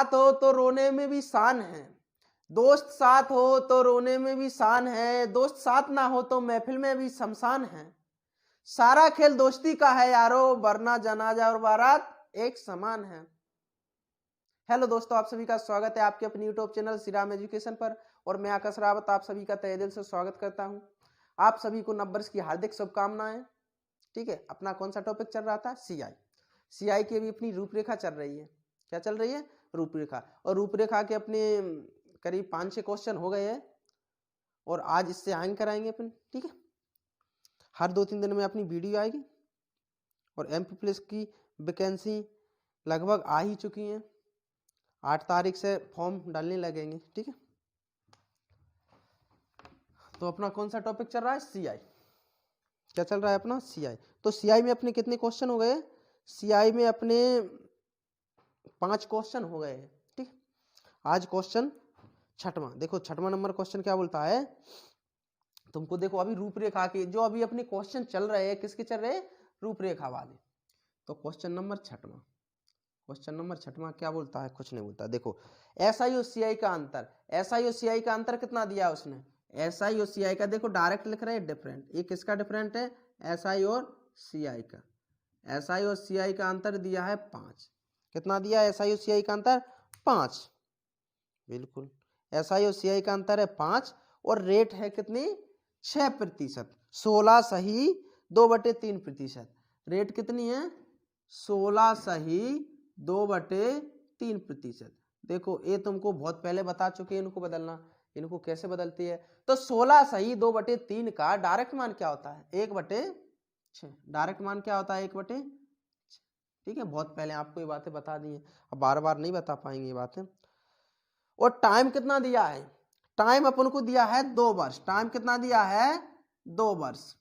साथ हो तो रोने में भी शान है, दोस्त साथ हो तो रोने में भी शान है, दोस्त साथ ना हो तो महफिल में भी शमशान है, सारा खेल दोस्ती का है यारो, वरना जनाजा और बारात एक समान है। हेलो दोस्तों, आप सभी का स्वागत है आपके अपने यूट्यूब चैनल श्रीराम एजुकेशन पर, और मैं आकाश रावत आप सभी का तहे दिल से स्वागत करता हूं। आप सभी को नववर्ष की हार्दिक शुभकामनाएं। ठीक है, अपना कौन सा टॉपिक चल रहा था? सीआई की अभी अपनी रूपरेखा चल रही है। क्या चल रही है? रूपरेखा। और रूपरेखा के अपने करीब 5-6 क्वेश्चन हो गए हैं और आज इससे आएंगे कराएंगे अपन। ठीक है, हर 2-3 दिन में अपनी वीडियो आएगी और MP प्लस की वैकेंसी लगभग आ ही चुकी है। 8 तारीख से फॉर्म डालने लगेंगे। ठीक है, तो अपना कौन सा टॉपिक चल रहा है? सीआई। क्या चल रहा है अपना? सीआई। तो सीआई में अपने कितने क्वेश्चन हो गए? सीआई में अपने 5 क्वेश्चन हो गए हैं। ठीक, आज क्वेश्चन 6वां। देखो 6वां नंबर क्वेश्चन क्या बोलता है तुमको। देखो अभी रूपरेखा के जो अभी अपने क्वेश्चन चल रहे हैं, किसके चल रहे हैं? रूपरेखा वाले। तो क्वेश्चन नंबर 6वां, क्वेश्चन नंबर 6वां क्या बोलता है? कुछ नहीं बोलता। देखो एसआई और सीआई का अंतर, एसआई और सीआई का अंतर कितना दिया उसने? एसआई और सीआई का देखो डायरेक्ट लिख रहे हैं डिफरेंट। ये किसका डिफरेंट है? एसआई और सीआई का। एसआई और सीआई का अंतर दिया है 5। कितना दिया एसआई और सीआई का अंतर? 5। बिल्कुल, एसआई और सीआई का अंतर है 5 और रेट है कितनी? 6%। 16 सही 2/3%। रेट कितनी है? 16 सही 2/3%। देखो ये तुमको बहुत पहले बता चुके हैं इनको बदलना। इनको कैसे बदलती है? तो 16 सही 2/3 का डायरेक्ट मान क्या होता है? 1/6। डायरेक्ट मान क्या होता है? 1/6। ठीक है, बहुत पहले आपको ये बातें बता दी है, अब बार बार नहीं बता पाएंगे ये बातें। और टाइम कितना दिया है? टाइम अपन को दिया है 2 वर्ष। टाइम कितना दिया है? 2 वर्ष।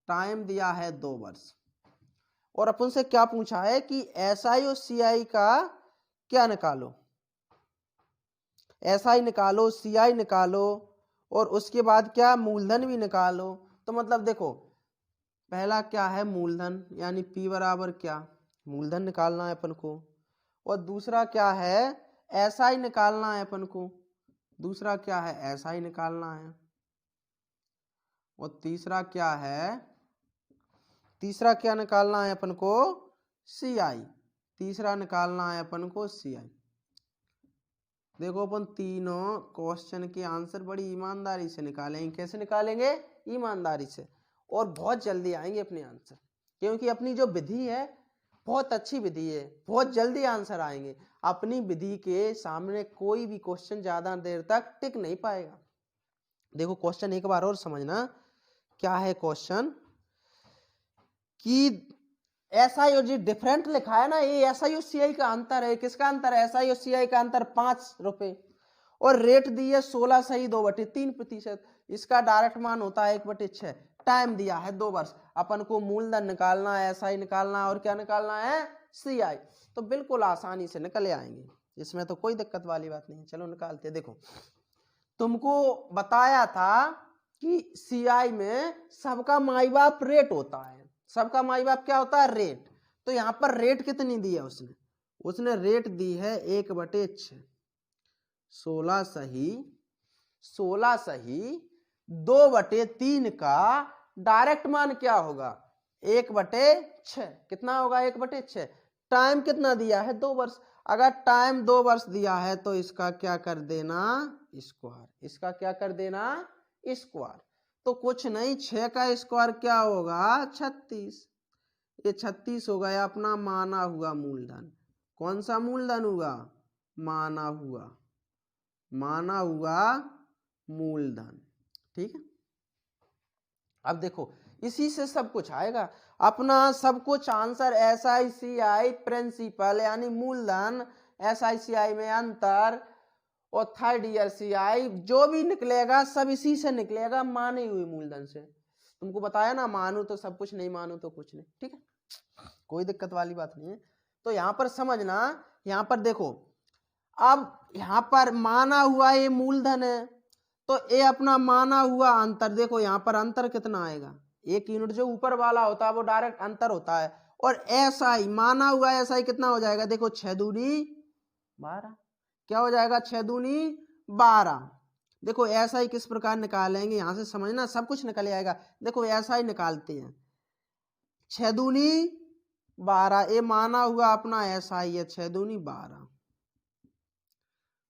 टाइम दिया है 2 वर्ष। और अपन से क्या पूछा है कि एसआई और सीआई का क्या निकालो? एसआई निकालो, सीआई निकालो और उसके बाद क्या? मूलधन भी निकालो। तो मतलब देखो पहला क्या है? मूलधन, यानी P बराबर क्या? मूलधन निकालना है अपन को। और दूसरा क्या है? एसआई निकालना है अपन को। दूसरा क्या है? एसआई निकालना है। और तीसरा क्या है? तीसरा क्या निकालना है अपन को? सीआई। तीसरा निकालना है अपन को सीआई। देखो अपन तीनों क्वेश्चन के आंसर बड़ी ईमानदारी से निकालेंगे। कैसे निकालेंगे? ईमानदारी से। और बहुत जल्दी आएंगे अपने आंसर, क्योंकि अपनी जो विधि है बहुत अच्छी विधि है, बहुत जल्दी आंसर आएंगे। अपनी विधि के सामने कोई भी क्वेश्चन ज्यादा देर तक टिक नहीं पाएगा। देखो क्वेश्चन एक बार और समझना। क्या है क्वेश्चन कि एसआई और जी डिफरेंट लिखा है ना, ये एसआई और सीआई का अंतर है। किसका अंतर है? एसआई और सीआई का अंतर 5 रुपए। और रेट दी है 16 सही 2/3%। इसका डायरेक्ट मान होता है 1/6। टाइम दिया है 2 वर्ष। अपन को मूलधन निकालना है, एसआई निकालना है और क्या निकालना है? सीआई। तो बिल्कुल आसानी से निकले आएंगे, इसमें तो कोई दिक्कत वाली बात नहीं। चलो निकालते। देखो तुमको बताया था कि सीआई में सबका माई बाप रेट होता है। सबका माई बाप क्या होता है? रेट। तो यहां पर रेट कितनी दी है उसने? उसने रेट दी है 1/6। 16 सही 2/3 का डायरेक्ट मान क्या होगा? 1/6। कितना होगा? 1/6। टाइम कितना दिया है? 2 वर्ष। अगर टाइम 2 वर्ष दिया है तो इसका क्या कर देना? स्क्वायर। इसका क्या कर देना? स्क्वायर। तो कुछ नहीं, 6 का स्क्वायर क्या होगा? 36। ये 36 हो गया अपना माना हुआ मूलधन। कौन सा मूलधन हुआ? माना हुआ मूलधन। ठीक है, अब देखो इसी से सब कुछ आएगा अपना। सब कुछ आंसर एसआई सीआई प्रिंसिपल यानी मूलधन, एसआई सीआई में अंतर और थर्ड ईयर सीआई जो भी निकलेगा सब इसी से निकलेगा, माने हुए मूलधन से। तुमको बताया ना, मानो तो सब कुछ, नहीं मानो तो कुछ नहीं। ठीक है, कोई दिक्कत वाली बात नहीं है। तो यहां पर समझना, यहां पर देखो अब यहां पर माना हुआ ये मूलधन है तो ये अपना माना हुआ अंतर। देखो यहां पर अंतर कितना आएगा? 1 यूनिट जो ऊपर वाला होता है वो डायरेक्ट अंतर होता है। और एसआई माना हुआ एसआई कितना हो जाएगा? देखो 6 दूनी 12। क्या हो जाएगा 6 दूनी 12। देखो ऐसा ही किस प्रकार निकालेंगे, यहां से समझना, सब कुछ निकल आएगा। देखो ऐसा ही निकालते हैं, 6 दूनी 12, ये माना हुआ अपना ऐसा ही है, 6 दूनी 12।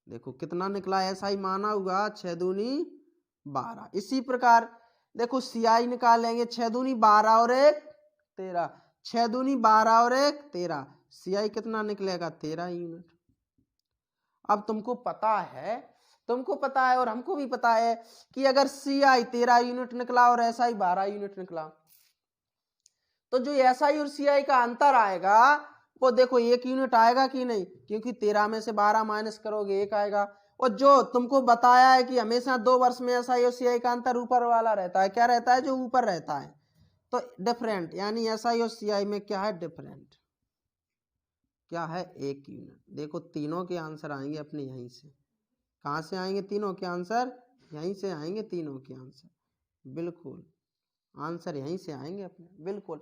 देखो कितना निकला, ऐसा ही माना हुआ 6 दूनी 12। इसी प्रकार देखो CI निकालेंगे, 6 दूनी 12 और 1 13, 6 दूनी 12 और 1 13, CI कितना निकलेगा 13 यूनिट। अब तुमको पता है और हमको भी पता है कि अगर CI 13 यूनिट निकला और SI 12 यूनिट निकला, तो जो SI और CI का अंतर आएगा वो देखो 1 यूनिट आएगा कि नहीं, क्योंकि 13 में से 12 माइनस करोगे 1 आएगा। और जो तुमको बताया है कि हमेशा 2 वर्ष में SI और CI का अंतर ऊपर वाला रहता है, क्या रहता है, जो ऊपर रहता है। तो डिफरेंट, यानी SI और CI में क्या है, डिफरेंट, क्या है, 1 यूनिट। देखो तीनों के आंसर आएंगे अपने यहीं से। कहाँ से आएंगे तीनों के आंसर, यहीं से आएंगे तीनों के आंसर, बिल्कुल आंसर यहीं से आएंगे अपने, बिल्कुल।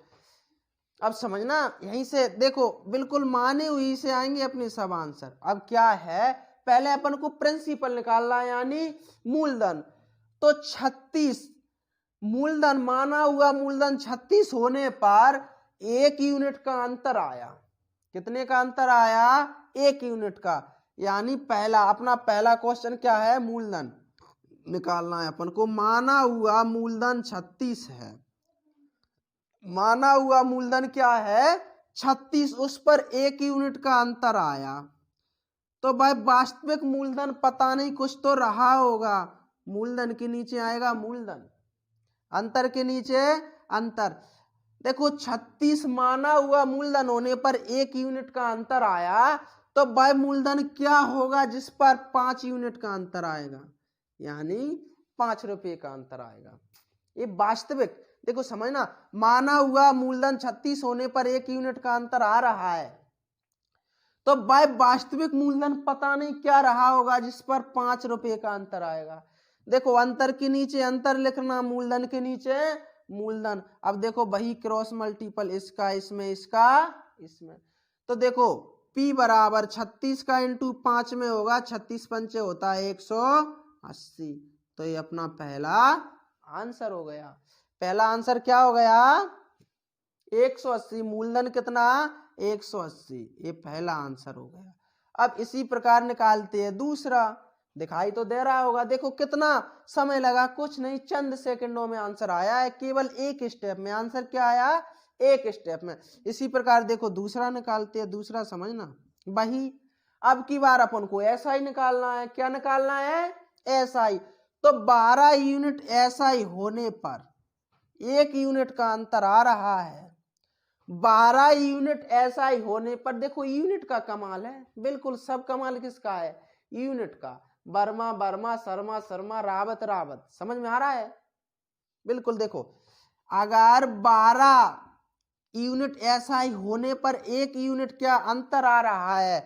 अब समझना, यहीं से देखो बिल्कुल माने हुई से आएंगे अपने सब आंसर। अब क्या है, पहले अपन को प्रिंसिपल निकालना है, यानी मूलधन। तो 36 मूलधन, माना हुआ मूलधन 36 होने पर 1 यूनिट का अंतर आया। कितने का अंतर आया, 1 यूनिट का। यानी अपना पहला क्वेश्चन क्या है, मूलधन निकालना है अपन को। माना हुआ मूलधन 36 है, माना हुआ मूलधन क्या है 36, उस पर 1 यूनिट का अंतर आया। तो भाई वास्तविक मूलधन पता नहीं, कुछ तो रहा होगा। मूलधन के नीचे आएगा मूलधन, अंतर के नीचे अंतर। देखो 36 माना हुआ मूलधन होने पर 1 यूनिट का अंतर आया, तो भाई मूलधन क्या होगा जिस पर 5 यूनिट का अंतर आएगा, यानी 5 रुपये का अंतर आएगा। ये वास्तविक, देखो समझना, माना हुआ मूलधन 36 होने पर 1 यूनिट का अंतर आ रहा है, तो भाई वास्तविक मूलधन पता नहीं क्या रहा होगा जिस पर 5 रुपये का अंतर आएगा। देखो अंतर के नीचे अंतर लिखना, मूलधन के नीचे मूलधन। अब देखो वही क्रॉस मल्टीपल, इसका इसमें, इसका इसमें। तो देखो P बराबर 36 का इंटू 5 में होगा, 36 पंचे होता है 180। तो ये अपना पहला आंसर हो गया। पहला आंसर क्या हो गया, 180। मूलधन कितना, 180, ये पहला आंसर हो गया। अब इसी प्रकार निकालते हैं दूसरा, दिखाई तो दे रहा होगा। देखो कितना समय लगा, कुछ नहीं, चंद सेकंडों में आंसर आया है, केवल एक स्टेप में आंसर क्या आया, एक स्टेप में। इसी प्रकार देखो दूसरा निकालते हैं, दूसरा समझना वही। अब की बार अपन को SI निकालना है। क्या निकालना है, SI। तो 12 यूनिट SI होने पर 1 यूनिट का अंतर आ रहा है। 12 यूनिट SI होने पर, देखो यूनिट का कमाल है, बिल्कुल सब कमाल किसका है, यूनिट का। वर्मा वर्मा, शर्मा शर्मा, रावत रावत, समझ में आ रहा है, बिल्कुल। देखो अगर 12 यूनिट SI होने पर 1 यूनिट क्या अंतर आ रहा है,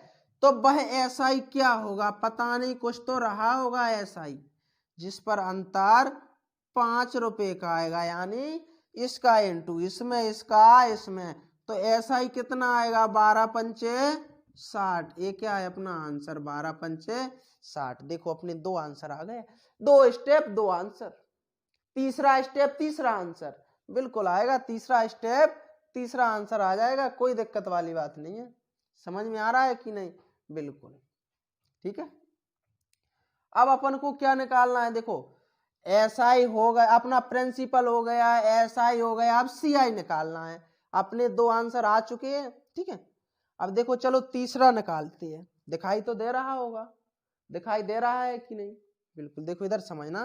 तो वह SI क्या होगा, पता नहीं, कुछ तो रहा होगा SI जिस पर अंतर 5 रुपए का आएगा, यानी इसका इंटू इसमें, इसका इसमें। तो SI कितना आएगा, 12 पंचे 60। ये क्या है अपना आंसर, 12 पंचे 60। देखो अपने 2 आंसर आ गए, 2 स्टेप 2 आंसर। तीसरा स्टेप तीसरा आंसर, बिल्कुल आएगा, तीसरा स्टेप तीसरा आंसर आ जाएगा, कोई दिक्कत वाली बात नहीं है। समझ में आ रहा है कि नहीं, बिल्कुल ठीक है। अब अपन को क्या निकालना है, देखो SI हो गया, अपना प्रिंसिपल हो गया, SI हो गया, अब CI निकालना है। अपने 2 आंसर आ चुके हैं, ठीक है। अब देखो चलो तीसरा निकालते हैं, दिखाई तो दे रहा होगा, दिखाई दे रहा है कि नहीं, बिल्कुल। देखो इधर समझना,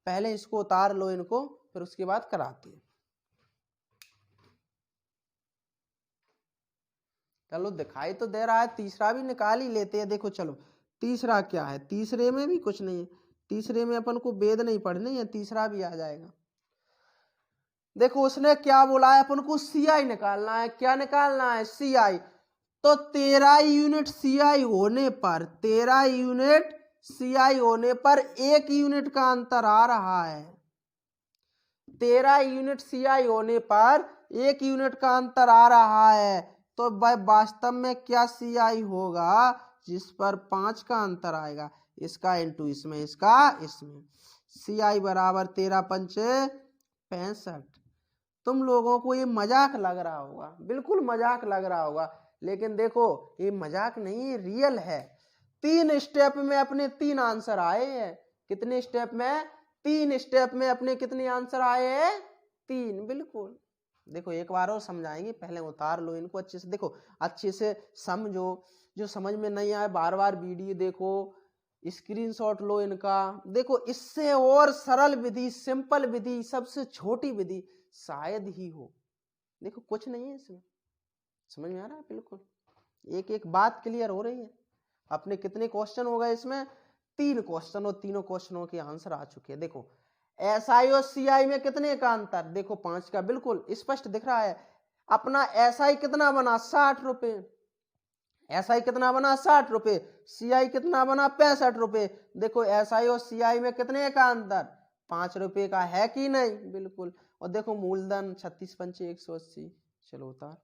पहले इसको उतार लो इनको, फिर उसके बाद कराते हैं। चलो दिखाई तो दे रहा है, तीसरा भी निकाल ही लेते हैं। देखो चलो तीसरा क्या है, तीसरे में भी कुछ नहीं है, तीसरे में अपन को वेद नहीं पढ़नी है, तीसरा भी आ जाएगा। देखो उसने क्या बोला है, अपन को CI निकालना है। क्या निकालना है, CI। तो 13 यूनिट CI होने पर, 13 यूनिट CI होने पर 1 यूनिट का अंतर आ रहा है। 13 यूनिट CI होने पर 1 यूनिट का अंतर आ रहा है, तो भाई वास्तव में क्या CI होगा, जिस पर 5 का अंतर आएगा, इसका इंटू इसमें, इसका इसमें। CI बराबर 13 पंचे 65। तुम लोगों को ये मजाक लग रहा होगा, बिल्कुल मजाक लग रहा होगा, लेकिन देखो ये मजाक नहीं, रियल है। 3 स्टेप में अपने 3 आंसर आए हैं। कितने स्टेप में? 3 स्टेप में अपने कितने आंसर आए हैं? 3। बिल्कुल। देखो एक बार और समझाएंगे, पहले उतार लो इनको अच्छे से, देखो अच्छे से समझो। जो समझ में नहीं आए बार बार वीडियो देखो, स्क्रीनशॉट लो इनका। देखो इससे और सरल विधि, सिंपल विधि, सबसे छोटी विधि शायद ही हो। देखो कुछ नहीं है इसमें, समझ में आ रहा है? बिल्कुल एक एक बात क्लियर हो रही है। अपने कितने क्वेश्चन हो गए इसमें? 3 क्वेश्चन, और तीनों क्वेश्चनों के आंसर आ चुके हैं। देखो SI और CI में कितने का अंतर? देखो 5 का, बिल्कुल स्पष्ट दिख रहा है। अपना SI कितना बना? 60 रुपए। SI कितना बना? 60 रुपए। CI कितना बना? 65 रुपए। देखो SI और CI में कितने का अंतर? 5 रुपए का है कि नहीं? बिल्कुल। और देखो मूलधन 36 पंचे 180। चलो उतार।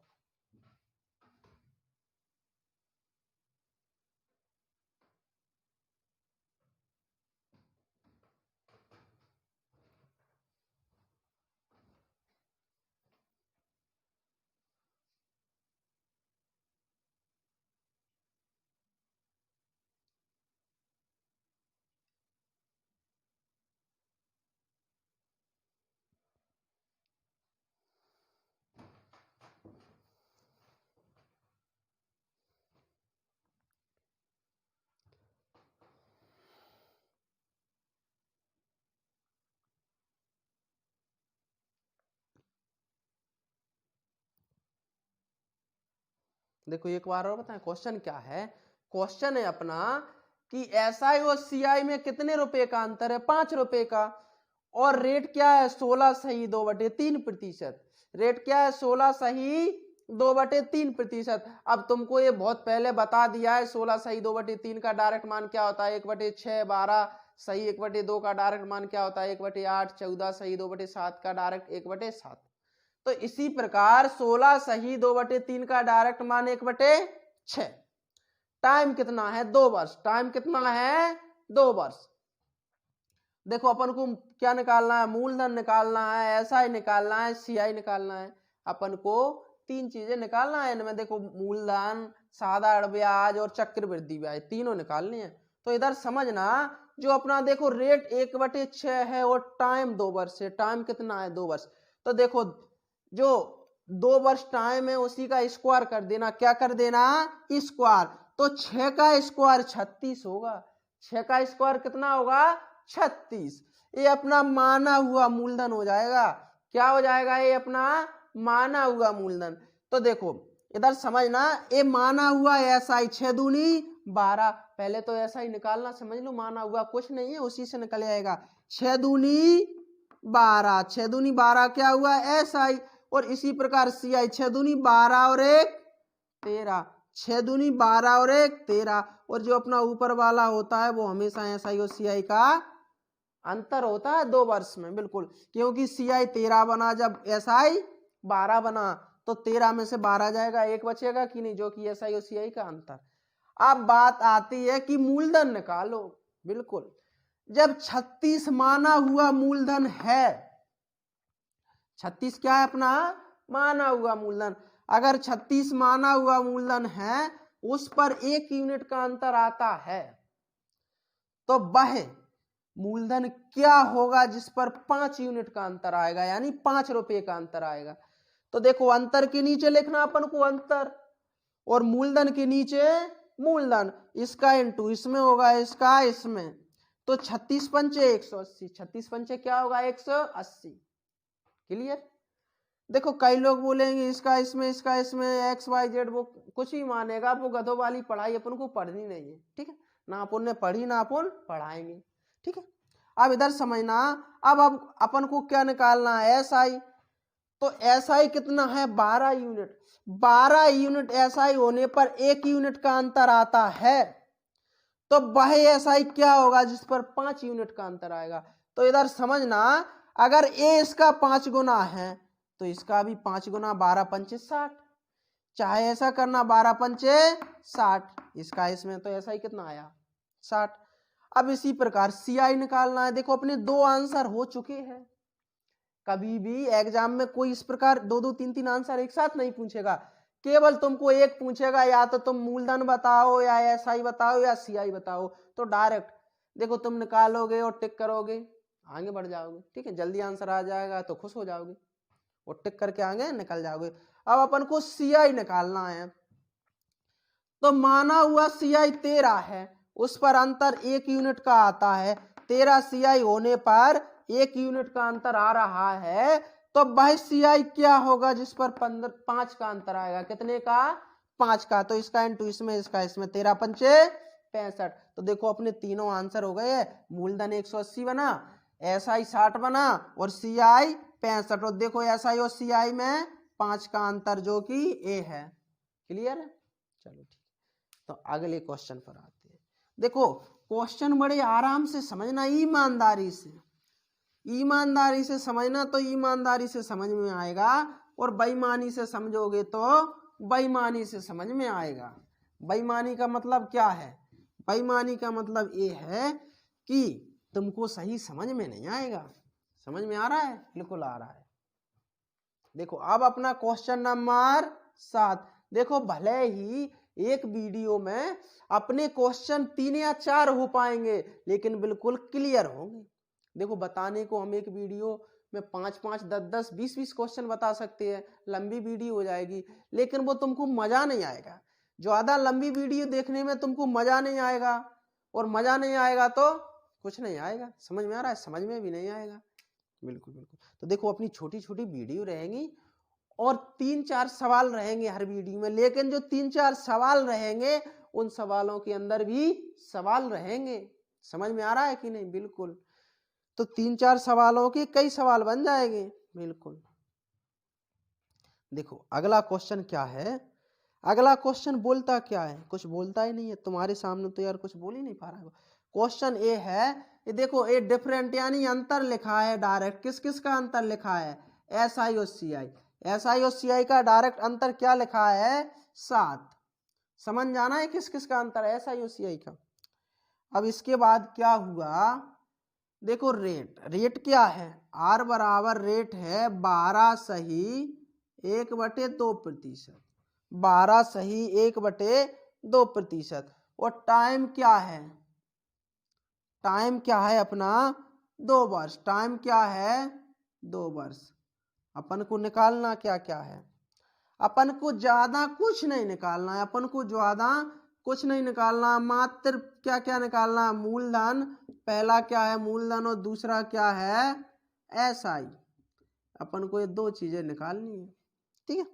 देखो एक बार और बताएं क्वेश्चन क्या है। क्वेश्चन है अपना कि SI और CI में कितने रुपए का अंतर है? 5 रुपए का। और रेट क्या है? 16.2/3%। रेट क्या है? 16.2/3%। अब तुमको ये बहुत पहले बता दिया है 16.2/3 का डायरेक्ट मान क्या होता है? 1/6, 12 1/2 का डायरेक्ट मान क्या होता है? 1/8, 14.2/7 का डायरेक्ट 1/7। तो इसी प्रकार 16.2/3 का डायरेक्ट मान 1/6। टाइम कितना है? 2 वर्ष। टाइम कितना है? 2 वर्ष। देखो अपन को क्या निकालना है? मूलधन निकालना है, SI निकालना है, CI निकालना है। अपन को 3 चीजें निकालना है इनमें। देखो मूलधन, साधारण ब्याज और चक्रवृद्धि ब्याज, तीनों निकालनी है। तो इधर समझना, जो अपना देखो रेट 1/6 है और टाइम 2 वर्ष है। टाइम कितना है? 2 वर्ष। तो देखो जो 2 वर्ष टाइम है उसी का स्क्वायर कर देना। क्या कर देना? स्क्वायर। तो 6 का स्क्वायर 36 होगा। 6 का स्क्वायर कितना होगा? 36। ये अपना माना हुआ मूलधन हो जाएगा। क्या हो जाएगा? ये अपना माना हुआ मूलधन। तो देखो इधर समझना, ये माना हुआ SI 6 दूनी 12। पहले तो SI निकालना समझ लो, माना हुआ कुछ नहीं है, उसी से निकल जाएगा। 6 दूनी 12, 6 दूनी 12 क्या हुआ? SI। और इसी प्रकार CI 6 दूनी 12 और 1 13। 6 दूनी 12 और 1 13। और जो अपना ऊपर वाला होता है वो हमेशा SI और CI का अंतर होता है 2 वर्ष में। बिल्कुल, क्योंकि CI 13 बना जब SI 12 बना, तो 13 में से 12 जाएगा, 1 बचेगा कि नहीं, जो कि SI और CI का अंतर। अब बात आती है कि मूलधन निकालो। बिल्कुल, जब 36 माना हुआ मूलधन है, 36 क्या है अपना? माना हुआ मूलधन। अगर 36 माना हुआ मूलधन है, उस पर 1 यूनिट का अंतर आता है, तो वह मूलधन क्या होगा जिस पर 5 यूनिट का अंतर आएगा, यानी 5 रुपए का अंतर आएगा। तो देखो अंतर के नीचे लिखना अपन को अंतर, और मूलधन के नीचे मूलधन। इसका इंटू इसमें होगा, इसका इसमें। तो 36 पंचे 180। 36 पंचे क्या होगा? 180। क्लियर? देखो कई लोग बोलेंगे इसका इसमें, इसका इसमें, XYZ, वो कुछ ही मानेगा। वो गधों वाली पढ़ाई अपन को पढ़नी नहीं है। ठीक है, ना अपन ने पढ़ी ना अपन पढ़ाएंगे। ठीक है, अब इधर समझना। अब अपन को क्या निकालना है? SI। तो SI कितना है? 12 यूनिट। 12 यूनिट SI होने पर 1 यूनिट का अंतर आता है, तो वह SI क्या होगा जिस पर 5 यूनिट का अंतर आएगा? तो इधर समझना, अगर A इसका 5 गुना है, तो इसका भी 5 गुना, 12 पंचे 60। चाहे ऐसा करना 12 पंचे 60, इसका इसमें तो ऐसा ही कितना आया 60। अब इसी प्रकार CI निकालना है। देखो अपने दो आंसर हो चुके हैं। कभी भी एग्जाम में कोई इस प्रकार दो दो तीन तीन आंसर एक साथ नहीं पूछेगा, केवल तुमको एक पूछेगा, या तो तुम मूलधन बताओ या SI बताओ या CI बताओ। तो डायरेक्ट देखो तुम निकालोगे और टिक करोगे, आगे बढ़ जाओगे। ठीक है, जल्दी आंसर आ जाएगा तो खुश हो जाओगे और टिक करके आगे निकल जाओगे। अब अपन को CI निकालना है। तो माना हुआ CI 13 है, उस पर अंतर 1 यूनिट का आता है। 13 CI होने पर 1 यूनिट का अंतर आ रहा है, तो वह CI क्या होगा जिस पर 5 का अंतर आएगा? कितने का? 5 का। तो इसका इंटू इसमें, इसका इसमें, 13 पंचे 65। तो देखो अपने तीनों आंसर हो गए। मूलधन 180 बना, SI 60 बना और CI 65। और देखो SI और CI में 5 का अंतर जो कि A है। क्लियर है? चलो ठीक, तो अगले क्वेश्चन पर आते हैं। देखो क्वेश्चन बड़े आराम से समझना, ईमानदारी से समझना, तो ईमानदारी से समझ में आएगा, और बेईमानी से समझोगे तो बेईमानी से समझ में आएगा। बेईमानी का मतलब क्या है? बेईमानी का मतलब ये है कि तुमको सही समझ में नहीं आएगा। समझ में आ रहा है? बिल्कुल आ रहा है। देखो अब अपना क्वेश्चन नंबर 7। देखो भले ही एक वीडियो में अपने क्वेश्चन 3 या 4 हो पाएंगे, लेकिन बिल्कुल क्लियर होंगे। देखो बताने को हम एक वीडियो में 5-5, 10-10, 20-20 क्वेश्चन बता सकते हैं, लंबी वीडियो हो जाएगी, लेकिन वो तुमको मजा नहीं आएगा। ज्यादा लंबी वीडियो देखने में तुमको मजा नहीं आएगा, और मजा नहीं आएगा तो कुछ नहीं आएगा। समझ में आ रहा है? समझ में भी नहीं आएगा। बिल्कुल बिल्कुल। तो देखो अपनी छोटी छोटी वीडियो रहेंगी और 3-4 सवाल रहेंगे हर वीडियो में, लेकिन जो 3-4 सवाल रहेंगे उन सवालों के अंदर भी सवाल रहेंगे। समझ में आ रहा है कि नहीं? बिल्कुल। तो 3-4 सवालों के कई सवाल बन जाएंगे। बिल्कुल। देखो अगला क्वेश्चन क्या है। अगला क्वेश्चन बोलता क्या है? कुछ बोलता ही नहीं है। तुम्हारे सामने तो यार कुछ बोल ही नहीं पा रहा है। क्वेश्चन ये है, ये देखो ये डिफरेंट यानी अंतर लिखा है डायरेक्ट। किस किस का अंतर लिखा है? SI और CI। SI और CI का डायरेक्ट अंतर क्या लिखा है? 7। समझ जाना है किस किस का अंतर है SI और CI का। अब इसके बाद क्या हुआ? देखो रेट क्या है? R बराबर रेट है 12 सही 1/2%। 12 सही 1/2%। और टाइम क्या है? टाइम क्या है अपना? 2 वर्ष। टाइम क्या है? 2 वर्ष। अपन को निकालना क्या क्या है? अपन को ज्यादा कुछ नहीं निकालना है। अपन को ज्यादा कुछ नहीं निकालना, मात्र क्या क्या निकालना? मूलधन। पहला क्या है? मूलधन। और दूसरा क्या है? SI। अपन को ये 2 चीजें निकालनी है। ठीक है।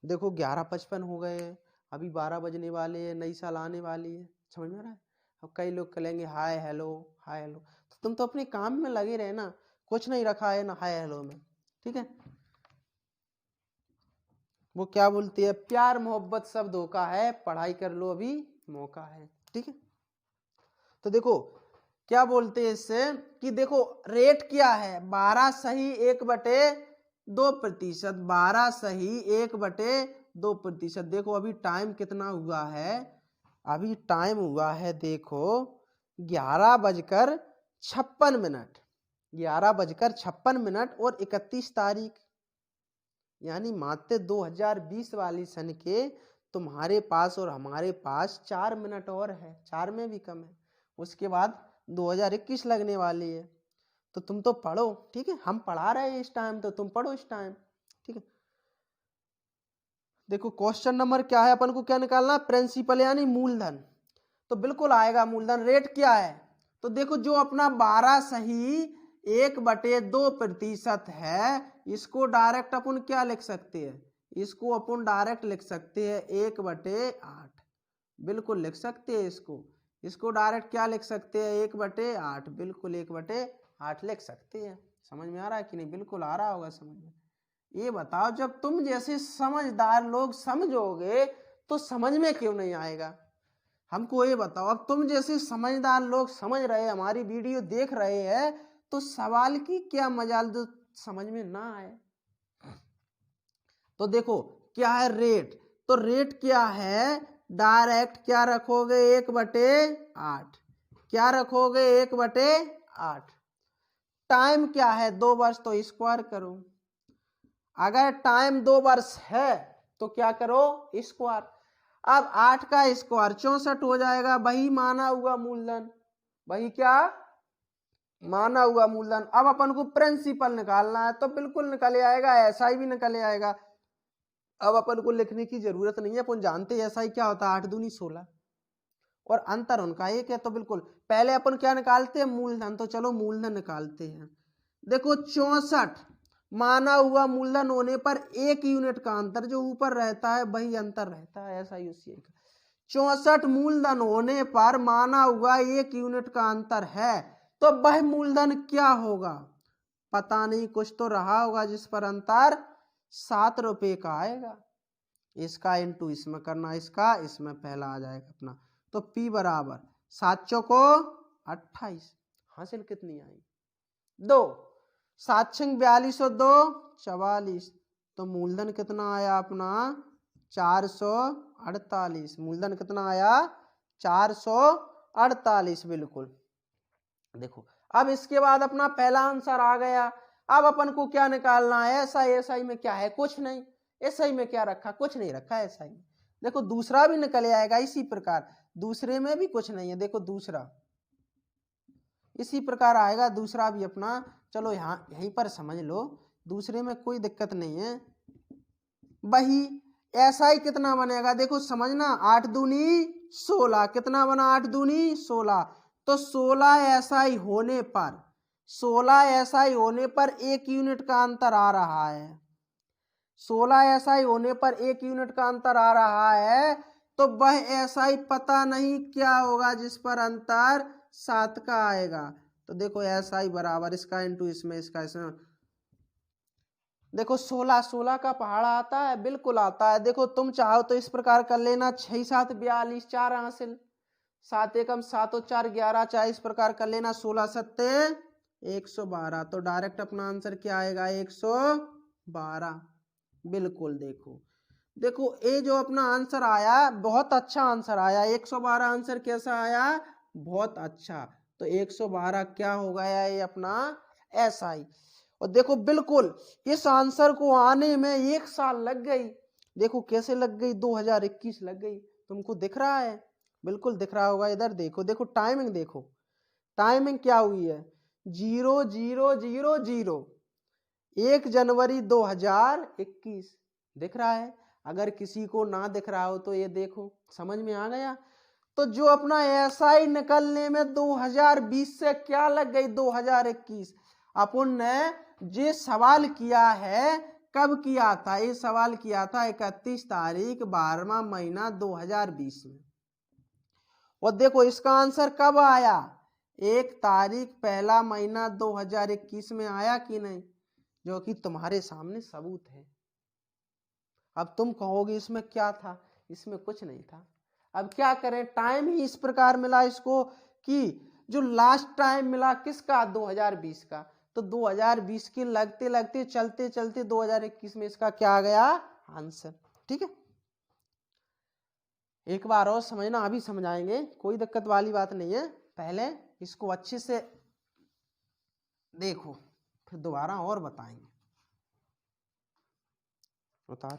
देखो 11:55 हो गए हैं, अभी 12 बजने वाले हैं, नई साल आने वाली है। समझ में आ रहा है? अब कई लोग कहेंगे हाय हेलो हाय हेलो, तो तुम तो अपने काम में लगे रहे ना, कुछ नहीं रखा है ना हाय हेलो में। ठीक है। वो क्या बोलती है? प्यार मोहब्बत सब धोखा है, पढ़ाई कर लो अभी मौका है। ठीक है। तो देखो क्या बोलते हैं इससे कि देखो रेट क्या है? 12 सही 1/2%। 12 सही 1/2%। देखो अभी टाइम कितना हुआ है? अभी टाइम हुआ है देखो 11:56। 11:56 और 31 तारीख, यानी मात्र 2020 वाली सन के तुम्हारे पास और हमारे पास 4 मिनट और है। 4 में भी कम है। उसके बाद 2021 लगने वाली है। तो तुम तो पढ़ो। ठीक है, हम पढ़ा रहे हैं इस टाइम, तो तुम पढ़ो इस टाइम। ठीक है। देखो क्वेश्चन नंबर क्या है? अपन को क्या निकालना? प्रिंसिपल यानी मूलधन। तो बिल्कुल आएगा मूलधन। रेट क्या है? तो देखो जो अपना 12 सही 1/2% है, इसको डायरेक्ट अपन क्या लिख सकते हैं? इसको अपन डायरेक्ट लिख सकते हैं 1/8। बिल्कुल लिख सकते हैं इसको। इसको डायरेक्ट क्या लिख सकते हैं? 1/8। बिल्कुल 1/8 लिख सकते हैं। समझ में आ रहा है कि नहीं? बिल्कुल आ रहा होगा समझ में। ये बताओ जब तुम जैसे समझदार लोग समझोगे तो समझ में क्यों नहीं आएगा? हमको ये बताओ, अब तुम जैसे समझदार लोग समझ रहे हैं, हमारी वीडियो देख रहे हैं, तो सवाल की क्या मजाल जो समझ में ना आए? तो देखो क्या है रेट, तो रेट क्या है डायरेक्ट क्या रखोगे 1/8, क्या रखोगे 1/8। टाइम क्या है 2 वर्ष, तो स्क्वायर करो। अगर टाइम 2 वर्ष है तो क्या करो स्क्वायर। अब 8 का स्क्वायर 64 हो जाएगा, वही माना हुआ मूलधन, वही क्या माना हुआ मूलधन। अब अपन को प्रिंसिपल निकालना है तो बिल्कुल निकल आएगा, ऐसा ही भी निकल आएगा। अब अपन को लिखने की जरूरत नहीं है, अपन जानते हैं ऐसा ही क्या होता है 8 दूनी 16 और अंतर उनका एक है। तो बिल्कुल पहले अपन क्या निकालते हैं मूलधन, तो चलो मूलधन निकालते हैं। देखो 64 माना हुआ मूलधन होने पर 1 यूनिट का अंतर जो ऊपर रहता है वही अंतर रहता है, ऐसा ही उसी का 64 मूलधन होने पर माना हुआ 1 यूनिट का अंतर है, तो वह मूलधन क्या होगा पता नहीं, कुछ तो रहा होगा जिस पर अंतर 7 रुपए का आएगा। इसका इंटू इसमें करना, इसका इसमें पहला आ जाएगा अपना, तो P बराबर 7 चौको 28। हासिल कितनी आई 2, 7 छंग 42 और 2 44, तो मूलधन कितना आया अपना 448। मूलधन कितना आया 448 बिल्कुल। देखो अब इसके बाद अपना पहला आंसर आ गया। अब अपन को क्या निकालना है, एसआई में क्या है कुछ नहीं, एसआई में क्या रखा कुछ नहीं रखा एसआई में। देखो दूसरा भी निकल आएगा इसी प्रकार, दूसरे में भी कुछ नहीं है, देखो दूसरा इसी प्रकार आएगा दूसरा भी अपना। चलो यहाँ यहीं पर समझ लो, दूसरे में कोई दिक्कत नहीं है। वही ऐसा ही कितना बनेगा देखो समझना, 8 दूनी 16 कितना बना 8 दूनी 16, तो 16 ऐसा ही होने पर 16 ऐसा ही होने पर 1 यूनिट का अंतर आ रहा है। 16 ऐसा ही होने पर 1 यूनिट का अंतर आ रहा है, तो वह ऐसा ही पता नहीं क्या होगा जिस पर अंतर 7 का आएगा। तो देखो ऐसा ही बराबर इसका इंटू इसमें, इसका इसमें। देखो 16 का पहाड़ा आता है, बिल्कुल आता है। देखो तुम चाहो तो इस प्रकार कर लेना, 6 7 42 4 हासिल, 7 एकम 7 और 4 11, चाहे इस प्रकार कर लेना 16 सत्ते 112, तो डायरेक्ट अपना आंसर क्या आएगा 112 बिल्कुल। देखो देखो ये जो अपना आंसर आया बहुत अच्छा आंसर आया, 112 आंसर कैसा आया बहुत अच्छा। तो 112 क्या हो गया ये अपना एसआई। और देखो बिल्कुल इस आंसर को आने में 1 साल लग गई। देखो कैसे लग गई 2021 लग गई, तुमको दिख रहा है बिल्कुल दिख रहा होगा। इधर देखो, देखो टाइमिंग देखो, टाइमिंग क्या हुई है 0000 1 जनवरी 2021 दिख रहा है। अगर किसी को ना दिख रहा हो तो ये देखो समझ में आ गया। तो जो अपना एसआई निकलने में 2020 से क्या लग गई 2021। अपन ने ये सवाल किया है कब किया था, ये सवाल किया था 31 तारीख 12वां महीना 2020 में। और देखो इसका आंसर कब आया 1 तारीख पहला महीना 2021 में आया कि नहीं, जो कि तुम्हारे सामने सबूत है। अब तुम कहोगे इसमें क्या था, इसमें कुछ नहीं था। अब क्या करें, टाइम ही इस प्रकार मिला इसको कि जो लास्ट टाइम मिला किसका 2020 का, तो 2020 के लगते लगते चलते चलते 2021 में इसका क्या आ गया आंसर। ठीक है, एक बार और समझना, अभी समझाएंगे, कोई दिक्कत वाली बात नहीं है। पहले इसको अच्छे से देखो फिर दोबारा और बताएंगे। बता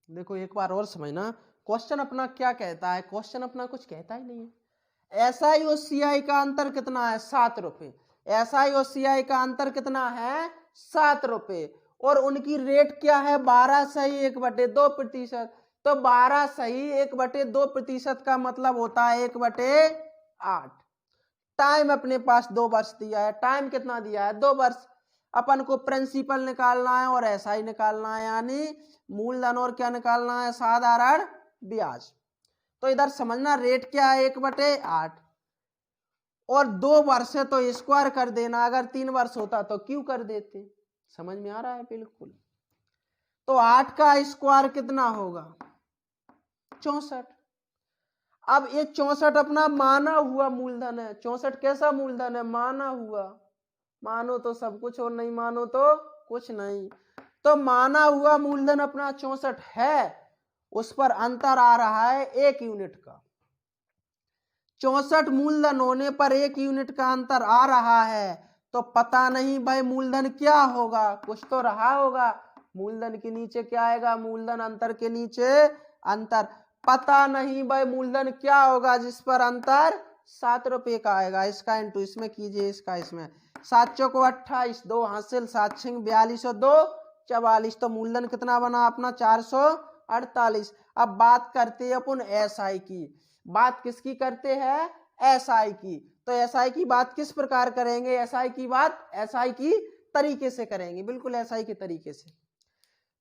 देखो एक बार और समझना, क्वेश्चन अपना क्या कहता है, क्वेश्चन अपना कुछ कहता ही नहीं है। एसआई और सीआई का अंतर कितना है 7 रुपए, एसआई और सीआई का अंतर कितना है 7 रुपए, और उनकी रेट क्या है 12 सही 1/2%। तो 12 सही 1/2% का मतलब होता है 1/8। टाइम अपने पास 2 वर्ष दिया है, टाइम कितना दिया है 2 वर्ष। अपन को प्रिंसिपल निकालना है और एसआई निकालना है, यानी मूलधन और क्या निकालना है साधारण ब्याज। तो इधर समझना रेट क्या है 1/8 और 2 वर्ष है तो स्क्वायर कर देना, अगर 3 वर्ष होता तो क्यों कर देते। समझ में आ रहा है बिल्कुल। तो 8 का स्क्वायर कितना होगा 64। अब ये 64 अपना माना हुआ मूलधन है। 64 कैसा मूलधन है माना हुआ, मानो तो सब कुछ और नहीं मानो तो कुछ नहीं। तो माना हुआ मूलधन अपना 64 है, उस पर अंतर आ रहा है 1 यूनिट का। 64 मूलधन होने पर 1 यूनिट का अंतर आ रहा है, तो पता नहीं भाई मूलधन क्या होगा, कुछ तो रहा होगा। मूलधन के नीचे क्या आएगा, मूलधन अंतर के नीचे अंतर। पता नहीं भाई मूलधन क्या होगा जिस पर अंतर 7 रुपए का आएगा। इसका इंटू इसमें कीजिए, इसका इसमें। 7 चौको 28, 2 हासिल, 7 छिंग 42 और 2 44। तो मूलधन कितना बना अपना 448। अब बात करते हैं अपन एसआई की। बात किसकी करते हैं एसआई की। तो एसआई की बात किस प्रकार करेंगे, एसआई की बात एसआई की तरीके से करेंगे, बिल्कुल एसआई के तरीके से।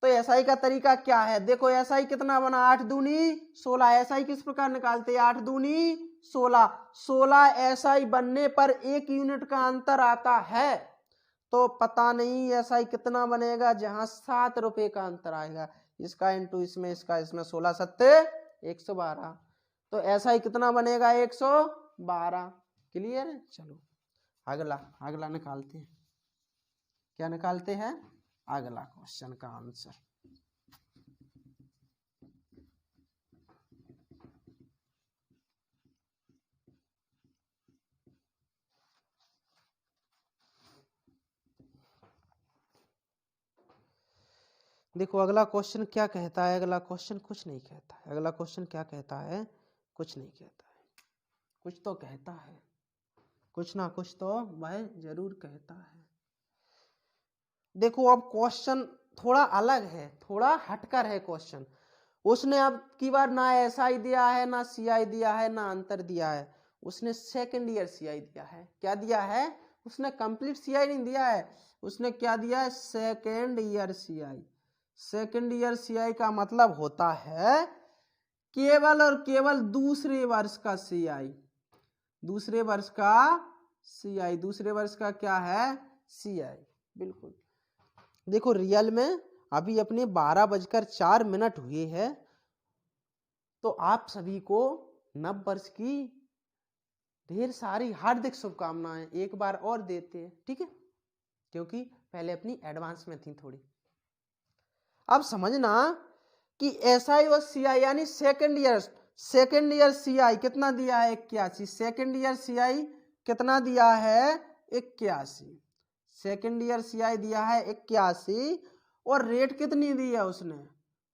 तो एसआई का तरीका क्या है, देखो एसआई कितना बना 8 दूनी 16। एसआई किस प्रकार निकालते हैं 8 दूनी 16। 16 एसआई बनने पर 1 यूनिट का अंतर आता है, तो पता नहीं एसआई कितना बनेगा जहां 7 रुपए का अंतर आएगा। इसका इंटू इसमें, इसका इसमें, 16 सत्ते 112। तो एसआई कितना बनेगा 112। क्लियर है। चलो अगला अगला निकालते हैं। क्या निकालते हैं अगला क्वेश्चन का आंसर। देखो अगला क्वेश्चन क्या कहता है, अगला क्वेश्चन कुछ नहीं कहता है। अगला क्वेश्चन क्या कहता है, कुछ नहीं कहता है। कुछ तो कहता है, कुछ ना कुछ तो वह जरूर कहता है। देखो अब क्वेश्चन थोड़ा अलग है, थोड़ा हटकर है क्वेश्चन। उसने अब की बार ना एसआई दिया है, ना सीआई दिया है, ना अंतर दिया है। उसने सेकेंड ईयर सीआई दिया है। क्या दिया है, उसने कंप्लीट सीआई नहीं दिया है, उसने क्या दिया है second year CI. Second year CI का मतलब होता है केवल और केवल दूसरे वर्ष का सीआई। दूसरे वर्ष का सीआई, दूसरे वर्ष का क्या है सीआई। बिल्कुल। देखो रियल में अभी अपने 12:04 हुए हैं, तो आप सभी को नव वर्ष की ढेर सारी हार्दिक शुभकामनाएं एक बार और देते हैं, ठीक है, क्योंकि पहले अपनी एडवांस में थी थोड़ी। अब समझना कि एसआई और सीआई यानी सेकेंड ईयर सीआई कितना दिया है 81। सेकेंड ईयर सीआई कितना दिया है 81। सेकेंड ईयर सीआई दिया है 81। और रेट कितनी दी है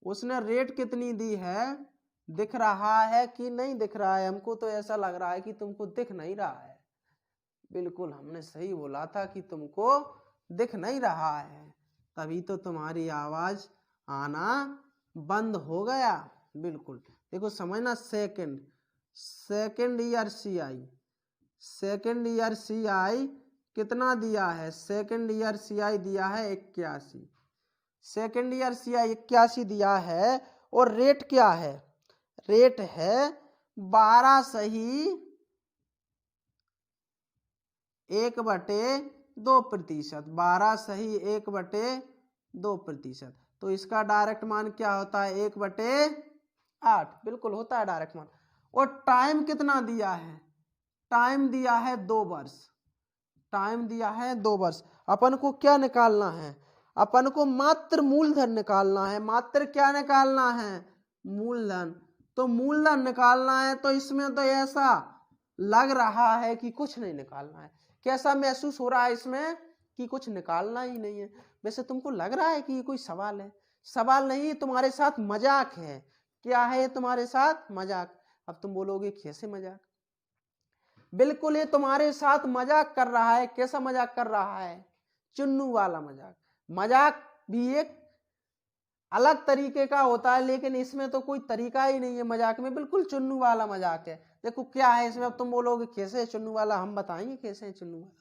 उसने रेट कितनी दी है, दिख रहा है कि नहीं दिख रहा है। हमको तो ऐसा लग रहा है कि तुमको दिख नहीं रहा है। बिल्कुल हमने सही बोला था कि तुमको दिख नहीं रहा है, तभी तो तुम्हारी आवाज आना बंद हो गया। बिल्कुल देखो समझना, सेकेंड ईयर सीआई कितना दिया है, सेकेंड ईयर सीआई दिया है 81। सेकेंड ईयर सीआई 81 दिया है। और रेट क्या है, रेट है 12 सही 1/2%। 12 सही 1/2%। तो इसका डायरेक्ट मान क्या होता है 1/8। बिल्कुल होता है डायरेक्ट मान। और टाइम कितना दिया है, टाइम दिया है 2 वर्ष। टाइम दिया है 2 वर्ष। अपन को क्या निकालना है, अपन को मात्र मूलधन निकालना है। मात्र क्या निकालना है मूलधन। तो मूलधन निकालना है, तो इसमें तो ऐसा लग रहा है कि कुछ नहीं निकालना है। कैसा महसूस हो रहा है इसमें कि कुछ निकालना ही नहीं है। वैसे तुमको लग रहा है कि ये कोई सवाल है, सवाल नहीं, तुम्हारे साथ मजाक है। क्या है तुम्हारे साथ मजाक। अब तुम बोलोगे कैसे मजाक, बिल्कुल ये तुम्हारे साथ मजाक कर रहा है। कैसा मजाक कर रहा है, चुन्नू वाला मजाक। मजाक भी एक अलग तरीके का होता है, लेकिन इसमें तो कोई तरीका ही नहीं है मजाक में, बिल्कुल चुन्नू वाला मजाक है। देखो क्या है इसमें, अब तुम बोलोगे कैसे है चुन्नू वाला, हम बताएंगे कैसे है चुन्नू वाला।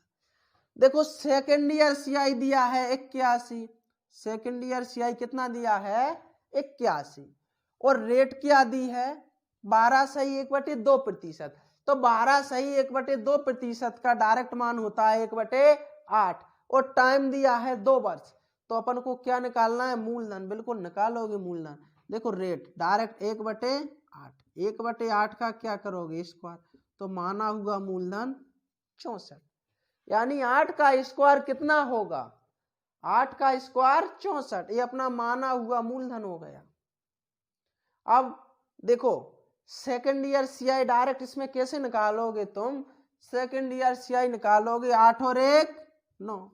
देखो सेकेंड ईयर सीआई दिया है 81। सेकेंड ईयर सीआई कितना दिया है 81। और रेट क्या दी है 12 सही 1/2%। तो 12 सही 1/2% का डायरेक्ट मान होता है 1/8। और टाइम दिया है 2 वर्ष। तो अपन को क्या निकालना है, मूलधन। बिल्कुल निकालोगे मूलधन। देखो रेट डायरेक्ट 1/8, 1/8 का क्या करोगे स्क्वायर, तो माना हुआ मूलधन 64, यानी 8 का स्क्वायर कितना होगा, 8 का स्क्वायर 64, ये अपना माना हुआ मूलधन हो गया। अब देखो सेकंड ईयर सीआई डायरेक्ट इसमें कैसे निकालोगे तुम, सेकंड ईयर सीआई निकालोगे 8 और 1 9।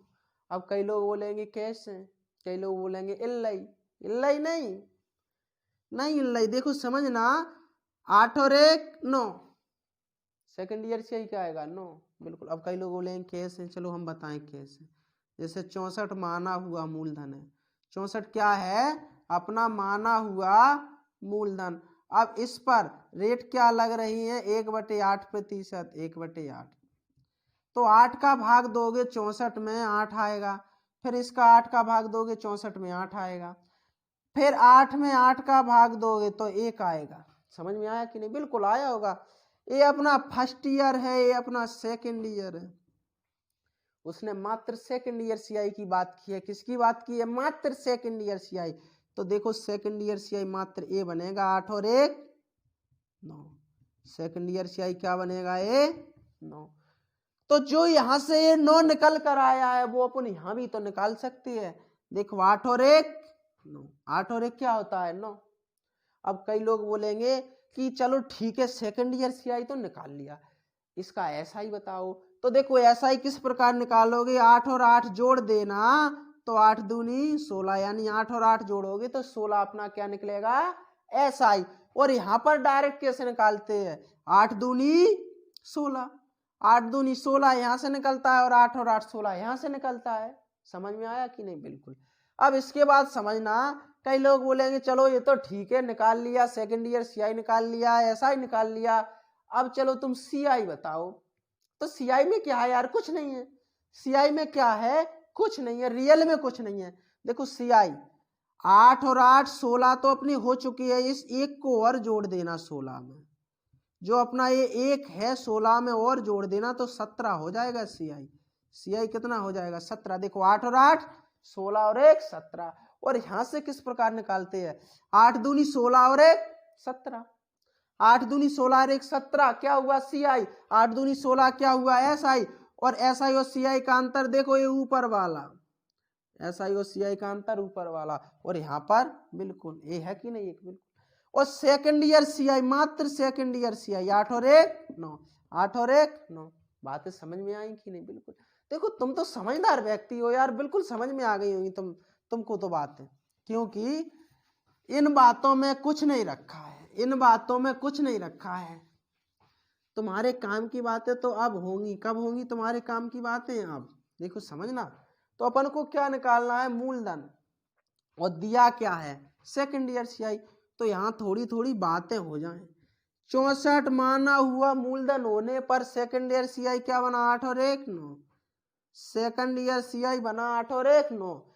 अब कई लोग बोलेंगे कैसे, कई लोग बोलेंगे इल्लई, इल्लई नहीं, नहीं इल्लई, देखो समझना, 8 और 1 9, सेकंड ईयर सीआई क्या आएगा 9, बिल्कुल। अब कई लोग बोलेंगे कैसे, चलो हम बताएं कैसे। जैसे 64 माना हुआ मूलधन है, 64 क्या है, अपना माना हुआ मूलधन। अब इस पर रेट क्या लग रही है, 1/8%, 1/8, तो 8 का भाग दोगे 64 में 8 आएगा, फिर इसका 8 का भाग दोगे 64 में 8 आएगा, फिर 8 में 8 का भाग दोगे तो 1 आएगा। समझ में आया कि नहीं, बिल्कुल आया होगा। ये अपना फर्स्ट ईयर है, ये अपना सेकंड ईयर है। उसने मात्र सेकंड ईयर सीआई की बात की है, किसकी बात की है, मात्र सेकंड ईयर सीआई। तो देखो सेकंड ईयर सीआई मात्र ए बनेगा, 8 और 1 9, सेकंड ईयर सीआई क्या बनेगा, ए 9। तो जो यहां से ये 9 निकल कर आया है वो अपन यहां भी तो निकाल सकते हैं। देखो 8 और 1 9, 8 और 1 क्या होता है 9। अब कई लोग बोलेंगे कि चलो ठीक है सेकंड ईयर सीआई तो निकाल लिया, इसका ऐसा ही बताओ। तो देखो ऐसा ही किस प्रकार निकालोगे, 8 और 8 जोड़ देना, तो 8 दूनी 16, यानी 8 और 8 जोड़ोगे तो 16 अपना क्या निकलेगा, SI। और यहाँ पर डायरेक्ट कैसे निकालते हैं, 8 दूनी 16, 8 दूनी 16 यहाँ से निकलता है, और 8 16 यहाँ से निकलता है। समझ में आया कि नहीं, बिल्कुल। अब इसके बाद समझना, कई लोग बोलेंगे चलो ये तो ठीक है निकाल लिया, सेकंड ईयर सीआई निकाल लिया, SI निकाल लिया, अब चलो तुम सीआई बताओ। तो सीआई में क्या है यार, कुछ नहीं है। सीआई में क्या है, कुछ नहीं है, रियल में कुछ नहीं है। देखो सीआई 8 और 8 16 तो अपनी हो चुकी है, इस एक को और जोड़ देना 16 में, जो अपना ये एक है 16 में और जोड़ देना तो 17 हो जाएगा सीआई। सीआई कितना हो जाएगा 17। देखो 8 और 8 16 और 1 17। और यहां से किस प्रकार निकालते हैं, 8 दूनी 16 और 1 17, 8 दूनी 16 और 1 17 क्या हुआ सीआई, 8 दूनी 16 क्या हुआ एसआई। और एसआई और सीआई का अंतर देखो, ये ऊपर वाला, एसआई और सीआई का अंतर ऊपर वाला, और यहाँ पर बिल्कुल ये है कि नहीं, एक बिल्कुल। और सेकंड ईयर सीआई, मात्र सेकंड ईयर सीआई 8 और 1 9, 8 और 1 9। बातें समझ में आई कि नहीं, बिल्कुल। देखो तुम तो समझदार व्यक्ति हो यार, बिल्कुल समझ में आ गई होगी तुमको तो बातें, क्योंकि इन बातों में कुछ नहीं रखा है, इन बातों में कुछ नहीं रखा है। तुम्हारे काम की बातें तो अब होंगी, कब होंगी तुम्हारे काम की बातें, अब देखो समझना। तो अपन को क्या निकालना है, मूलधन, और दिया क्या है सेकंड ईयर सीआई। तो यहाँ थोड़ी थोड़ी बातें हो जाएं। 64 माना हुआ मूलधन होने पर सेकंड ईयर सीआई क्या बना, 8 और 1 9, सेकंड ईयर सीआई बना 8 और 1 9।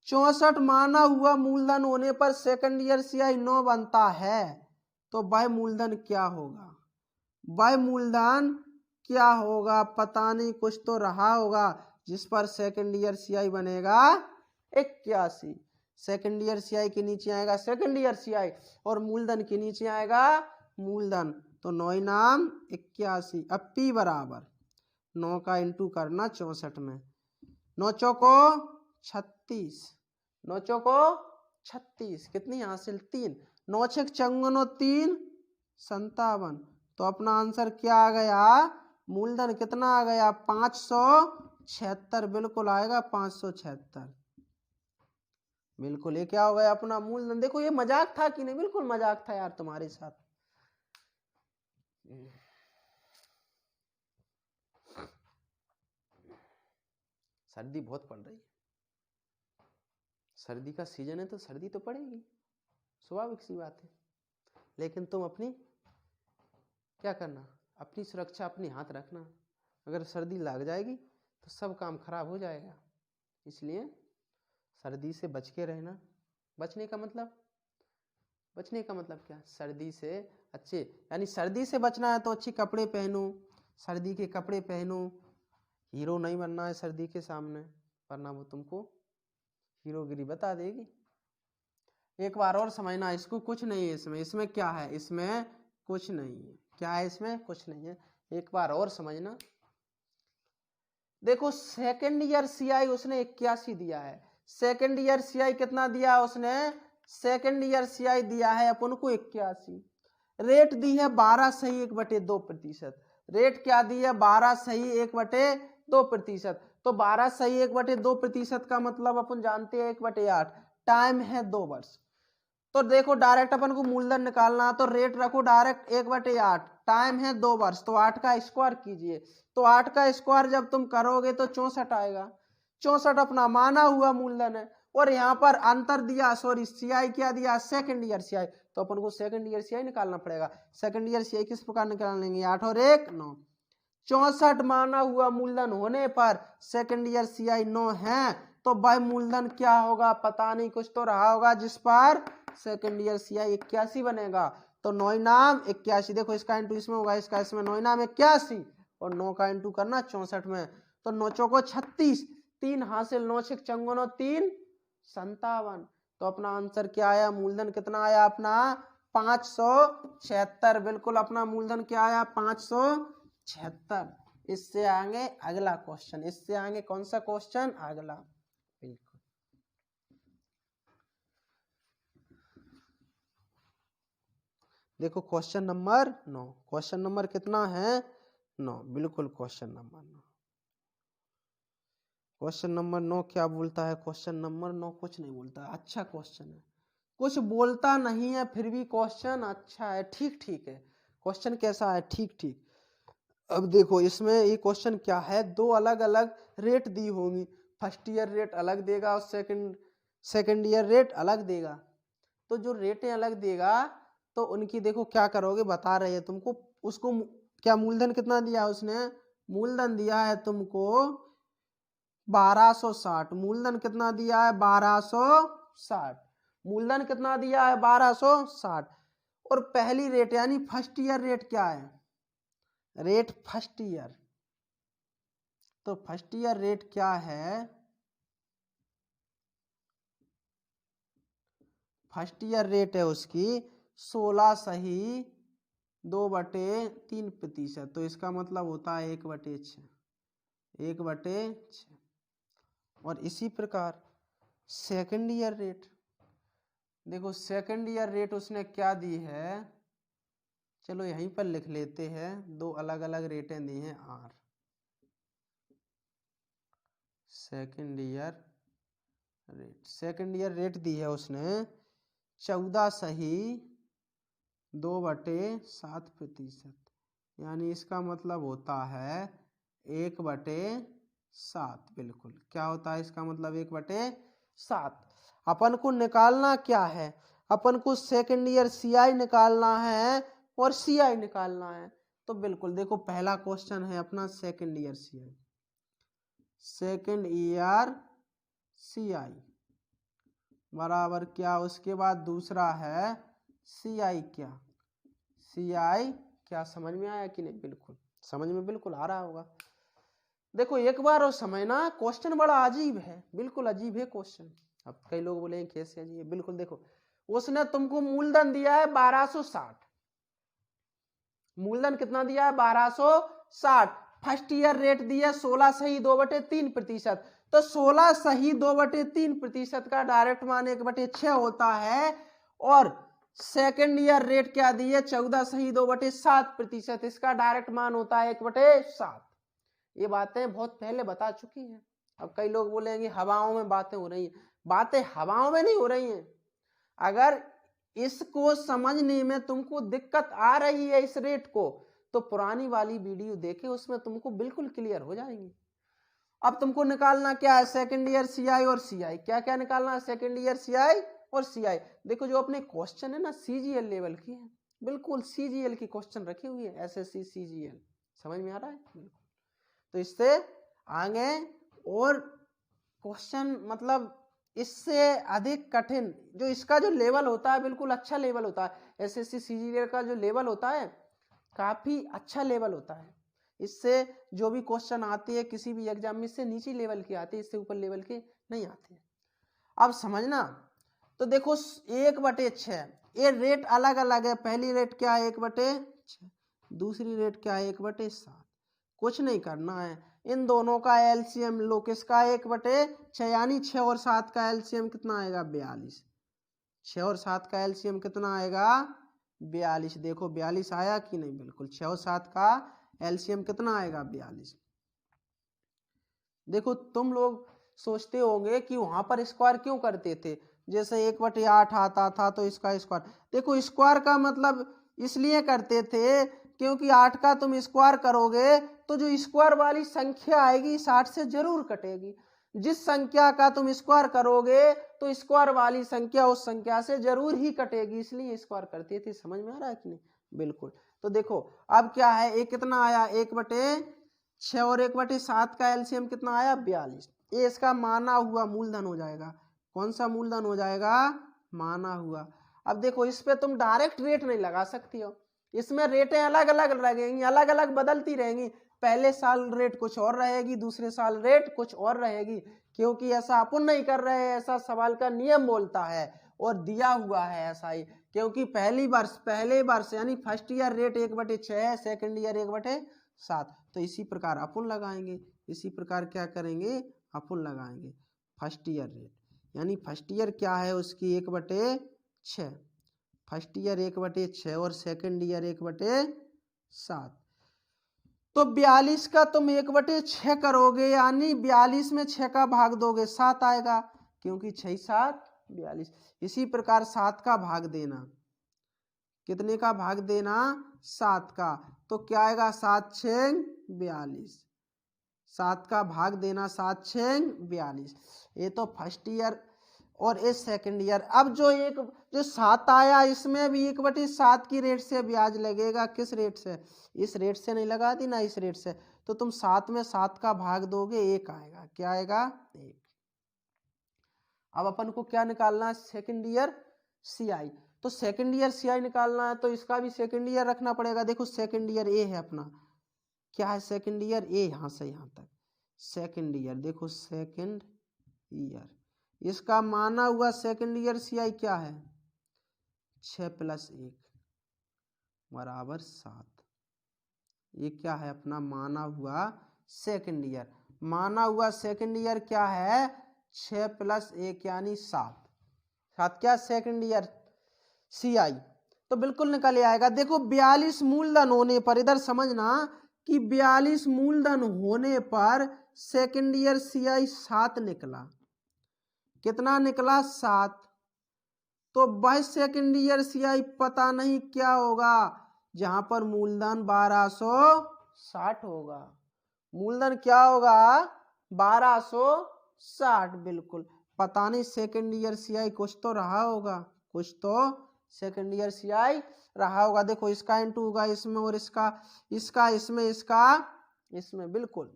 64 माना हुआ मूलधन होने पर सेकंड ईयर सीआई 9 बनता है, तो वह मूलधन क्या होगा, वह मूलधन क्या होगा, पता नहीं, कुछ तो रहा होगा जिस पर सेकंड ईयर सीआई बनेगा 81। सेकंड ईयर सीआई के नीचे आएगा सेकंड ईयर सीआई, और मूलधन के नीचे आएगा मूलधन, तो 9 नाम 81। अब P बराबर 9 का इंटू करना 64 में, 9 चौको 36, 9 चौको 36, कितनी हासिल 3, 9 छक 54 3 57। तो अपना आंसर क्या आ गया, मूलधन कितना आ गया 576, बिल्कुल आएगा 576, बिल्कुल। ये क्या हो गया अपना मूलधन। देखो ये मजाक था कि नहीं, बिल्कुल मजाक था यार तुम्हारे साथ। सर्दी बहुत पड़ रही है, सर्दी का सीजन है तो सर्दी तो पड़ेगी, स्वाभाविक सी बात है। लेकिन तुम अपनी क्या करना, अपनी सुरक्षा अपने हाथ रखना। अगर सर्दी लग जाएगी तो सब काम खराब हो जाएगा, इसलिए सर्दी से बच के रहना। बचने का मतलब क्या, सर्दी से अच्छे, यानी सर्दी से बचना है तो अच्छे कपड़े पहनो, सर्दी के कपड़े पहनो। हीरो नहीं बनना है सर्दी के सामने, वरना वो तुमको हीरोगिरी बता देगी। एक बार और समझना इसको, कुछ नहीं है इसमें, इसमें क्या है, इसमें कुछ नहीं है, क्या है इसमें, कुछ नहीं है। एक बार और समझना, देखो सेकंड ईयर सीआई उसने 81 दिया है, सेकंड ईयर सीआई कितना दिया उसने, सेकंड ईयर सीआई दिया है अपन को 81, रेट दी है 12 सही 1/2%, रेट क्या दी है 12 सही 1/2%, तो 12 सही 1/2% का मतलब अपन जानते हैं 1/8, टाइम है 2 वर्ष। तो देखो डायरेक्ट अपन को मूलधन निकालना, तो रेट रखो डायरेक्ट 1/8, टाइम है 2 वर्ष, तो 8 का स्क्वायर कीजिए, तो 8 का स्क्वायर जब तुम करोगे तो 64 आएगा, 64 अपना माना हुआ मूलधन है। और यहाँ पर अंतर दिया, सॉरी सीआई क्या दिया, सेकंड ईयर सीआई, तो अपन को सेकंड ईयर सीआई निकालना पड़ेगा। सेकंड ईयर सीआई किस प्रकार निकाल लेंगे, 8 और 1 9, 64 माना हुआ मूलधन होने पर सेकंड ईयर सीआई 9 है, तो वह मूलधन क्या होगा पता नहीं, कुछ तो रहा होगा जिस पर सेकंड ईयर सीआई 81 बनेगा। तो 9 नाम 81, देखो इसका इंटू इसमें होगा, इसका इसमें 9 नाम 81 और 9 का इंटू करना 64 में, तो 9 चौको 36, 3 हासिल 9 6 चंगुनो 3 57, तो अपना आंसर क्या आया, मूलधन कितना आया अपना 576, बिल्कुल अपना मूलधन क्या आया 576। इससे आगे अगला क्वेश्चन, इससे आगे कौन सा क्वेश्चन, अगला, बिल्कुल देखो क्वेश्चन नंबर 9, क्वेश्चन नंबर कितना है 9, बिल्कुल क्वेश्चन नंबर 9, क्वेश्चन नंबर 9 क्या बोलता है, क्वेश्चन नंबर 9 कुछ नहीं बोलता, अच्छा क्वेश्चन है, कुछ बोलता नहीं है फिर भी क्वेश्चन अच्छा है, ठीक ठीक है, क्वेश्चन कैसा है, ठीक ठीक। अब देखो इसमें ये क्वेश्चन क्या है, दो अलग अलग रेट दी होंगी, फर्स्ट ईयर रेट अलग देगा और सेकंड ईयर रेट अलग देगा, तो जो रेटें अलग देगा तो उनकी देखो क्या करोगे, बता रहे हैं तुमको, उसको क्या मूलधन कितना दिया उसने, मूलधन दिया है तुमको 1260, मूलधन कितना दिया है 1260, मूलधन कितना दिया है 1260, और पहली रेट यानी फर्स्ट ईयर रेट क्या है, रेट फर्स्ट ईयर, तो फर्स्ट ईयर रेट क्या है, फर्स्ट ईयर रेट है उसकी 16 सही 2/3%, तो इसका मतलब होता है 1/6, 1/6। और इसी प्रकार सेकंड ईयर रेट, देखो सेकंड ईयर रेट उसने क्या दी है, चलो यहीं पर लिख लेते हैं, दो अलग अलग रेटें दी हैं आर, second year rate, second year rate दी है उसने 14 सही 2/7%, यानी इसका मतलब होता है 1/7, बिल्कुल क्या होता है इसका मतलब 1/7। अपन को निकालना क्या है, अपन को सेकंड ईयर सीआई निकालना है और सीआई निकालना है, तो बिल्कुल देखो पहला क्वेश्चन है अपना second year CI, second year CI बराबर क्या, उसके बाद दूसरा है सीआई क्या, सीआई क्या, समझ में आया कि नहीं, बिल्कुल समझ में बिल्कुल आ रहा होगा। देखो एक बार और समझना, क्वेश्चन बड़ा अजीब है, बिल्कुल अजीब है क्वेश्चन। अब कई लोग बोलेंगे कैसे अजीब है, बिल्कुल देखो उसने तुमको मूलधन दिया है 1260, मूलधन कितना दिया है 1260, फर्स्ट ईयर रेट दिया 16 सही 2/3%, तो 16 सही 2/3% का डायरेक्ट मान 1/6 होता है, और सेकंड ईयर रेट क्या दी है 14 सही 2/7%, इसका डायरेक्ट मान होता है 1/7। ये बातें बहुत पहले बता चुकी हैं। अब कई लोग बोलेंगे हवाओं में बातें हो रही हैं, बातें हवाओं में नहीं हो रही हैं, अगर इसको समझने में तुमको दिक्कत आ रही है इस रेट को, तो पुरानी वाली वीडियो देखे, उसमें तुमको बिल्कुल क्लियर हो जाएंगी। अब तुमको निकालना क्या है, सेकंड ईयर सीआई और सीआई, क्या क्या निकालना है, सेकंड ईयर सीआई और सीआई। देखो जो अपने क्वेश्चन है ना सीजीएल लेवल की है, बिल्कुल सीजीएल की क्वेश्चन रखी हुई है, एसएससी सीजीएल, समझ में आ रहा है, बिल्कुल। तो इससे आगे और क्वेश्चन मतलब इससे अधिक कठिन, जो इसका जो लेवल होता है बिल्कुल अच्छा लेवल होता है, एसएससी सीजीएल का जो लेवल होता है काफी अच्छा लेवल होता है, इससे जो भी क्वेश्चन आते हैं किसी भी एग्जाम में, इससे नीचे लेवल के आते हैं, इससे ऊपर लेवल के नहीं आते हैं। अब समझना, तो देखो 1/6, ये रेट अलग अलग है। पहली रेट क्या है 1/6, दूसरी रेट क्या है 1/7। कुछ नहीं करना है, इन दोनों का एलसीएम लो। किसका 1/6, यानी 6 और 7 का एलसीएम कितना आएगा 42। 6 और 7 का एलसीएम कितना आएगा 42। देखो 42 आया कि नहीं, बिल्कुल 6 और 7 का एलसीएम कितना आएगा 42। देखो तुम लोग सोचते होंगे कि वहां पर स्क्वायर क्यों करते थे, जैसे 1/8 आता था तो इसका स्क्वायर। देखो स्क्वायर का मतलब इसलिए करते थे क्योंकि 8 का तुम स्क्वायर करोगे तो जो स्क्वायर वाली संख्या आएगी 60 से जरूर कटेगी। जिस संख्या का तुम स्क्वायर करोगे तो स्क्वायर वाली संख्या उस संख्या से जरूर ही कटेगी, इसलिए स्क्वायर करते थे। समझ में आ रहा है कि नहीं, बिल्कुल। तो देखो अब क्या है, एक कितना आया 1/6 और 1/7 का एलसीएम कितना आया 42। ये इसका माना हुआ मूलधन हो जाएगा। कौन सा मूलधन हो जाएगा, माना हुआ। अब देखो इस पे तुम डायरेक्ट रेट नहीं लगा सकती हो, इसमें रेटें अलग अलग लगेंगी, अलग अलग बदलती रहेंगी। पहले साल रेट कुछ और रहेगी, दूसरे साल रेट कुछ और रहेगी, क्योंकि ऐसा अपन नहीं कर रहे हैं, ऐसा सवाल का नियम बोलता है और दिया हुआ है ऐसा ही। क्योंकि पहले वर्ष यानी फर्स्ट ईयर रेट 1/6 है, सेकेंड ईयर 1/7, तो इसी प्रकार अपन लगाएंगे। इसी प्रकार क्या करेंगे, अपन लगाएंगे फर्स्ट ईयर रेट, यानी फर्स्ट ईयर क्या है उसकी 1/6, फर्स्ट ईयर 1/6 और सेकेंड ईयर 1/7। तो 42 का तुम 1/6 करोगे, यानी 42 में 6 का भाग दोगे 7 आएगा, क्योंकि 6 7 42। इसी प्रकार 7 का भाग देना, कितने का भाग देना 7 का, तो क्या आएगा 7 6 42। 7 का भाग देना 7 6 42। ये तो फर्स्ट ईयर और इस सेकंड ईयर। अब जो 7 आया इसमें भी 1/7 की रेट से ब्याज लगेगा। किस रेट से, इस रेट से नहीं लगा दी ना, इस रेट से। तो तुम 7 में 7 का भाग दोगे 1 आएगा। क्या आएगा 1। अब अपन को क्या निकालना है, सेकंड ईयर सीआई। तो सेकंड ईयर सीआई निकालना है तो इसका भी सेकंड ईयर रखना पड़ेगा। देखो सेकंड ईयर ए है अपना, क्या है सेकंड ईयर ए, यहां से यहां तक सेकंड ईयर। देखो सेकंड ईयर, इसका माना हुआ सेकंड ईयर सीआई क्या है 6 + 1 = 7। ये क्या है अपना माना हुआ सेकंड ईयर। माना हुआ सेकंड ईयर क्या है 6 + 1 यानी 7। 7 क्या सेकंड ईयर सीआई, तो बिल्कुल निकल आएगा। देखो 42 मूलधन होने पर, इधर समझना कि 42 मूलधन होने पर सेकंड ईयर सीआई 7 निकला। कितना निकला 7। तो वह सेकंड ईयर सीआई पता नहीं क्या होगा, जहां पर मूलधन 1260 होगा। मूलधन क्या होगा 1260, बिल्कुल। पता नहीं सेकंड ईयर सीआई कुछ तो रहा होगा, कुछ तो सेकंड ईयर सीआई रहा होगा। देखो इसका इंटू होगा इसमें और इसका इसमें, इसका इसमें, बिल्कुल।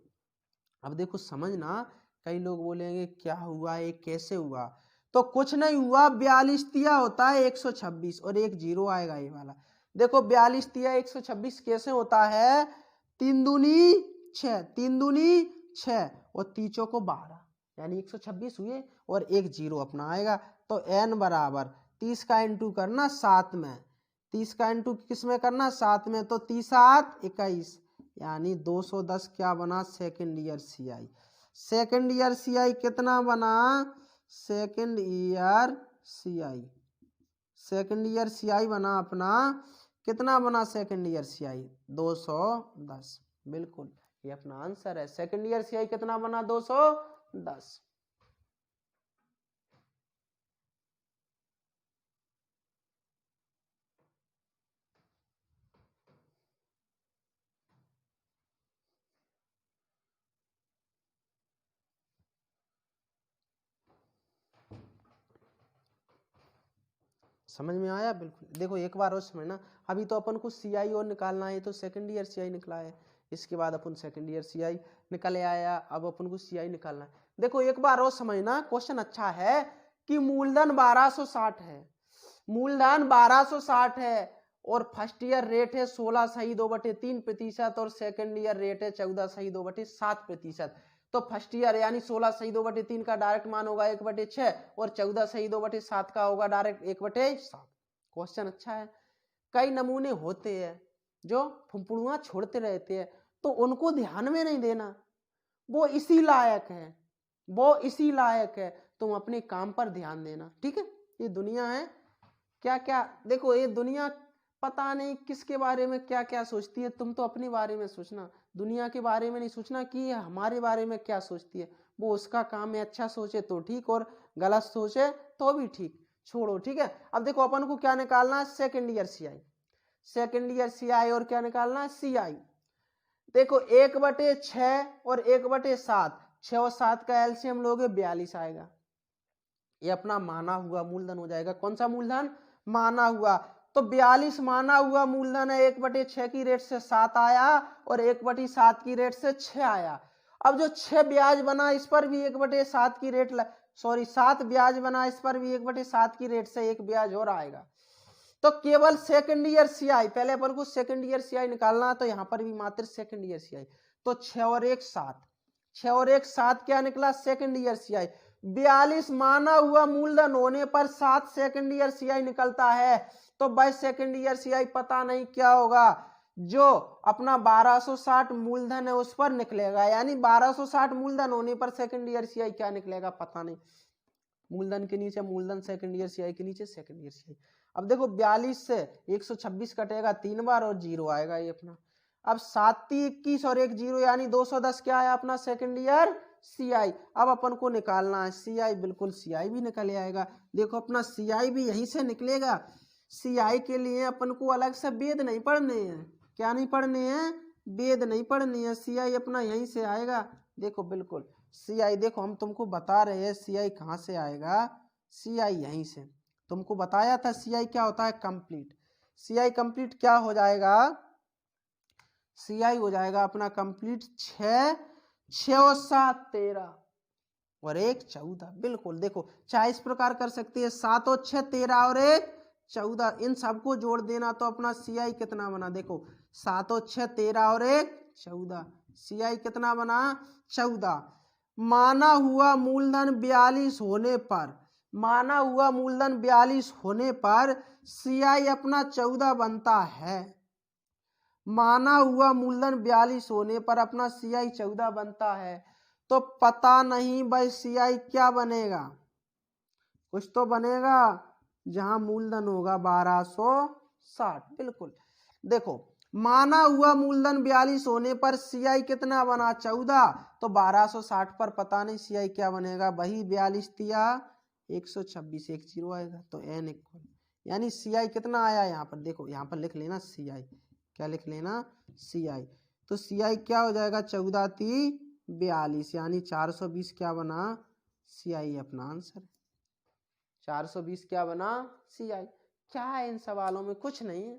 अब देखो समझना, कई लोग बोलेंगे क्या हुआ, ये कैसे हुआ। तो कुछ नहीं हुआ, 42 तिया होता है 126 और एक 0 आएगा ये वाला। देखो 42 तिया 126 कैसे होता है, 3 दूनी 6, 3 दूनी 6 और तीचों को 12, यानी 126 हुए और एक 0 अपना आएगा। तो n बराबर 30 का इंटू करना 7 में, 30 का इंटू किस में करना 7 में, तो 30 7 21 यानी 210 क्या बना second year CI. Second year CI कितना बना, second year CI, second year CI बना अपना, कितना बना सेकंड ईयर सीआई 210। बिल्कुल ये अपना आंसर है। सेकंड ईयर सीआई कितना बना 210। समझ में आया, बिल्कुल। देखो एक बार और समझना, अभी तो अपन को सीआई और निकालना है, तो सेकंड ईयर सीआई निकला है, इसके बाद अपन सेकंड ईयर सीआई निकल आया, अब अपन को सीआई निकालना है। देखो एक बार और समझना, क्वेश्चन अच्छा है कि मूलधन 1260 है, मूलधन 1260 है और फर्स्ट ईयर रेट है 16 सही 2/3% और सेकंड ईयर रेट है 14 सही 2/7%। तो फर्स्ट ईयर यानी 16 सही 2/3 का डायरेक्ट मान होगा 1/6 और 14 सही 2/7 का होगा डायरेक्ट 1/7। क्वेश्चन अच्छा है। कई नमूने होते हैं जो फुंफुड़ुआ छोड़ते रहते हैं, तो उनको ध्यान में नहीं देना, वो इसी लायक है, वो इसी लायक है, तुम अपने काम पर ध्यान देना। ठीक है, ये दुनिया है क्या क्या, देखो ये दुनिया पता नहीं किसके बारे में क्या क्या सोचती है, तुम तो अपने बारे में सोचना, दुनिया के बारे में नहीं सोचना कि ये हमारे बारे में क्या सोचती है। वो उसका काम है, अच्छा सोचे तो ठीक और गलत सोचे तो भी ठीक, छोड़ो। ठीक है, अब देखो अपन को क्या निकालना है, second year CI, second year CI और क्या निकालना है सीआई। देखो 1/6 और 1/7, 6 और 7 का एलसीएम लोगे 42 आएगा, ये अपना माना हुआ मूलधन हो जाएगा। कौन सा मूलधन, माना हुआ। तो 42 माना हुआ मूलधन है, 1/6 की रेट से 7 आया और 1/7 की रेट से 6 आया। अब जो 6 ब्याज बना इस पर भी 1/7 की रेट, सॉरी 7 ब्याज बना इस पर भी 1/7 की रेट से 1 ब्याज और आएगा। तो केवल सेकंड ईयर सीआई, पहले अपन को सेकंड ईयर सीआई निकालना, तो यहाँ पर भी मात्र सेकंड ईयर सीआई। तो 6 और 1 7, 6 और 1 7 क्या निकला, सेकंड ईयर सीआई। 42 माना हुआ मूलधन होने पर 7 सेकंड ईयर सीआई निकलता है। तो भाई सेकंड ईयर सीआई पता नहीं क्या होगा, जो अपना 1260 मूलधन है उस पर निकलेगा, यानी 1260 मूलधन होने पर सेकंड ईयर सीआई क्या निकलेगा पता नहीं। मूलधन के नीचे मूलधन, सेकंड ईयर सीआई के नीचे सेकंड ईयर सीआई। अब देखो 42 से 126 कटेगा 3 बार और 0 आएगा ये अपना। अब 7 21 और 1 0 यानी 210 क्या है अपना सेकंड ईयर सीआई। अब अपन को निकालना है सीआई, बिल्कुल सीआई भी निकल आएगा। देखो अपना सीआई भी यहीं से निकलेगा। सीआई के लिए अपन को अलग से वेद नहीं पढ़ने हैं, क्या नहीं पढ़ने हैं, वेद नहीं पढ़नी है, सीआई अपना यहीं से आएगा। देखो बिल्कुल सीआई, देखो हम तुमको बता रहे हैं सीआई कहाँ से आएगा, सीआई यहीं से। तुमको बताया था सीआई क्या होता है, कंप्लीट। सीआई कंप्लीट क्या हो जाएगा, सीआई हो जाएगा अपना कंप्लीट 6, 6 और 7 13 और 1 14। बिल्कुल देखो चाहे इस प्रकार कर सकते हैं, 7 और 6 13 और 1 14, इन सबको जोड़ देना तो अपना सीआई कितना बना, देखो 7 और 6 13 और 1 14, सीआई कितना बना 14। माना हुआ मूलधन 42 होने पर, माना हुआ मूलधन 42 होने पर सीआई अपना 14 बनता है। माना हुआ मूलधन 42 होने पर अपना सीआई 14 बनता है। तो पता नहीं भाई सीआई क्या बनेगा, कुछ तो बनेगा जहां मूलधन होगा 1260। बिल्कुल देखो माना हुआ मूलधन 42 होने पर सीआई कितना बना 14, तो 1260 पर पता नहीं सीआई क्या बनेगा, वही 42 तिया 126, 1 0 आएगा। तो n इक्वल यानी सीआई कितना आया, यहाँ पर देखो, यहाँ पर लिख लेना सीआई, क्या लिख लेना सीआई। तो सीआई क्या हो जाएगा 14 × 42 यानी 420 क्या बना सीआई, अपना आंसर 420 क्या बना सीआई। क्या है इन सवालों में, कुछ नहीं है,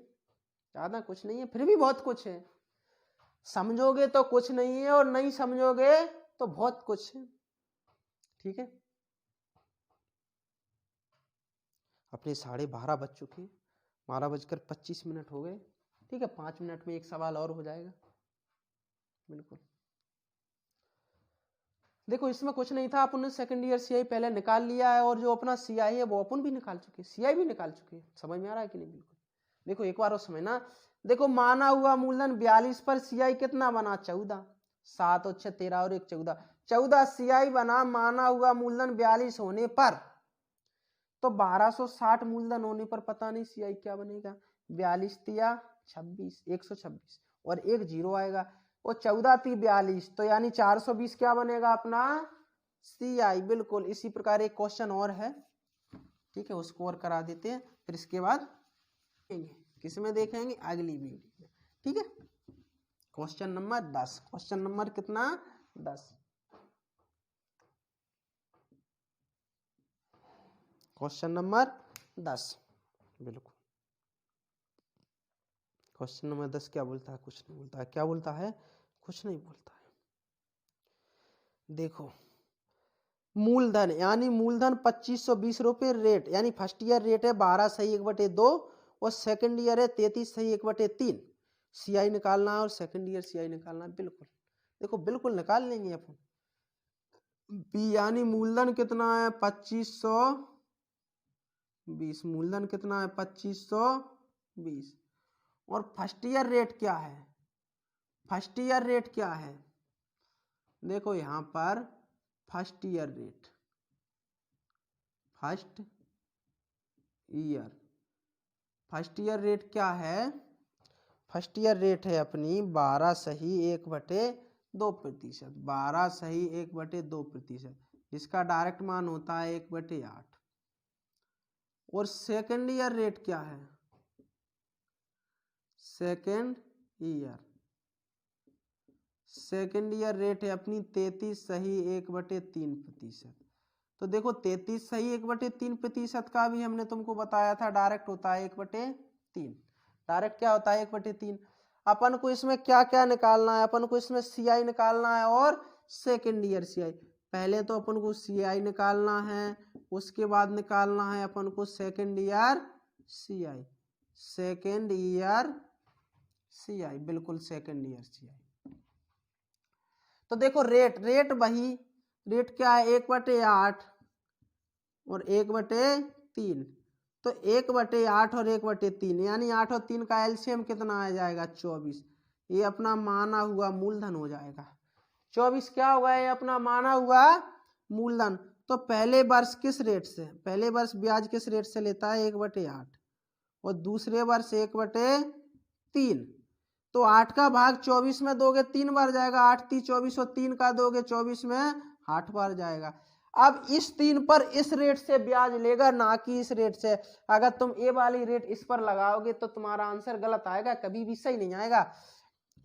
ज्यादा कुछ नहीं है, फिर भी बहुत कुछ है। समझोगे तो कुछ नहीं है और नहीं समझोगे तो बहुत कुछ है। ठीक है, अपने 12:30 बज चुके, 12:25 हो गए। ठीक है, 5 मिनट में एक सवाल और हो जाएगा। बिल्कुल देखो इसमें कुछ नहीं था, अपन ने सेकंड ईयर सीआई पहले निकाल लिया है और जो अपना सीआई है वो अपन भी निकाल चुके, सीआई भी निकाल चुके। समझ में आ रहा है कि नहीं, बिल्कुल देखो एक बार और समझना। देखो माना हुआ मूलधन 42 पर सीआई कितना बना 14, 7 और 6 13 और 1 14, 14 सीआई बना माना हुआ मूलधन 42 होने पर। तो 1260 मूलधन होने पर पता नहीं सीआई क्या बनेगा, 42 तिया 26 126 और 1 0 आएगा, और 14 × 42 तो यानी 420 क्या बनेगा अपना सीआई। बिल्कुल इसी प्रकार एक क्वेश्चन और है, ठीक है, उसको और करा देते हैं, फिर इसके बाद किसमें देखेंगे अगली वीडियो में। ठीक है, क्वेश्चन नंबर 10, क्वेश्चन नंबर कितना 10, क्वेश्चन नंबर 10। बिल्कुल क्वेश्चन नंबर 10 क्या बोलता है, कुछ नहीं बोलता है, क्या बोलता है, कुछ नहीं बोलता है। देखो मूलधन यानी मूलधन 2520 रुपये रेट, यानी फर्स्ट ईयर रेट है 12 सही 1/2 और सेकंड ईयर है 33 सही 1/3। सीआई निकालना है और सेकंड ईयर सीआई निकालना है। बिल्कुल देखो बिल्कुल निकाल लेंगे अपन, बी यानी मूलधन कितना है 2520, मूलधन कितना है 2520। और फर्स्ट ईयर रेट क्या है, फर्स्ट ईयर रेट क्या है, देखो यहां पर first year rate, first year rate क्या है, फर्स्ट ईयर रेट है अपनी 12/1/2%, 12/1/2%, इसका डायरेक्ट मान होता है 1/8। और सेकेंड ईयर रेट क्या है, सेकेंड ईयर रेट है अपनी 33/1/3%। तो देखो 33/1/3% का भी हमने तुमको बताया था डायरेक्ट होता है 1/3, डायरेक्ट क्या होता है 1/3। अपन को इसमें क्या क्या निकालना है, अपन को इसमें सीआई निकालना है और सेकेंड ईयर सीआई। पहले तो अपन को सीआई निकालना है, उसके बाद निकालना है अपन को second year CI, second year CI, बिल्कुल सेकेंड ईयर सीआई। तो देखो रेट वही, रेट क्या है 1/8 और 1/3, तो 1/8 और 1/3 यानी 8 और 3 का एलसीएम कितना आ जाएगा 24। ये अपना माना हुआ मूलधन हो जाएगा। 24 क्या होगा, ये अपना माना हुआ मूलधन। तो पहले वर्ष किस रेट से, पहले वर्ष ब्याज किस रेट से लेता है 1/8 और दूसरे वर्ष 1/3। तो 8 का भाग 24 में दोगे 3 बार जाएगा, 8 3 24 और 3 का दोगे 24 में 8 बार जाएगा। अब इस 3 पर इस रेट से ब्याज लेगा, ना कि इस रेट से। अगर तुम ए वाली रेट इस पर लगाओगे तो तुम्हारा आंसर गलत आएगा, कभी भी सही नहीं आएगा।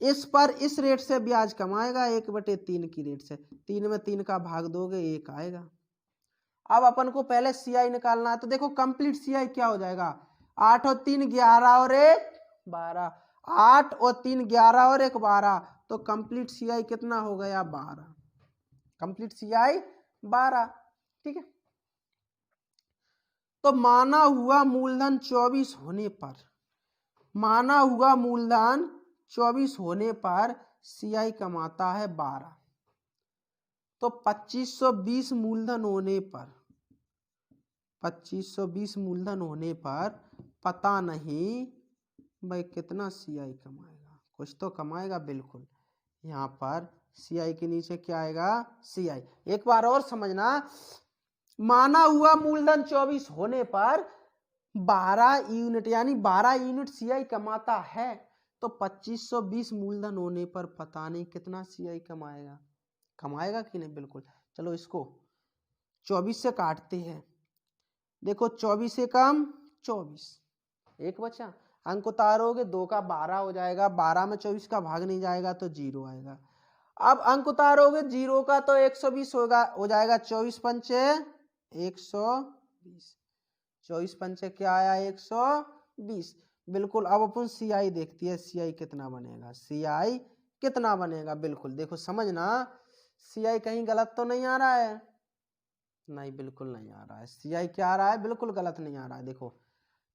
इस पर इस रेट से ब्याज कमाएगा 1/3 की रेट से, 3 में 3 का भाग दोगे 1 आएगा। अब अपन को पहले सीआई निकालना है। तो देखो कंप्लीट सीआई क्या हो जाएगा, 8 और 3 11 और 1 12, 8 और 3 11 और 1 12, तो कंप्लीट सीआई कितना हो गया 12, कंप्लीट सीआई 12। ठीक है, तो माना हुआ मूलधन 24 होने पर, माना हुआ मूलधन 24 होने पर सीआई कमाता है 12। तो 2520 मूलधन होने पर, 2520 मूलधन होने पर पता नहीं भाई कितना सीआई कमाएगा, कुछ तो कमाएगा बिल्कुल। यहाँ पर सीआई के नीचे क्या आएगा सीआई। एक बार और समझना, माना हुआ मूलधन 24 होने पर 12 यूनिट यानी 12 यूनिट सीआई कमाता है। तो 2520 मूलधन होने पर पता नहीं कितना सीआई कमाएगा, कमाएगा कि नहीं, बिल्कुल। चलो इसको 24 से काटते हैं। देखो 24 से कम 24, एक बचा, अंक उतारोगे 2 का 12 हो जाएगा, 12 में 24 का भाग नहीं जाएगा तो 0 आएगा। अब अंक उतारोगे 0 का तो 120 होगा, हो जाएगा 24 पंचे 120, 24 पंचे क्या आया 120, बिल्कुल। अब अपन सीआई देखती है, सीआई कितना बनेगा, सीआई कितना बनेगा, बिल्कुल देखो समझना, सीआई कहीं गलत तो नहीं आ रहा है, नहीं बिल्कुल नहीं आ रहा है। सीआई क्या आ रहा है, बिल्कुल गलत नहीं आ रहा है। देखो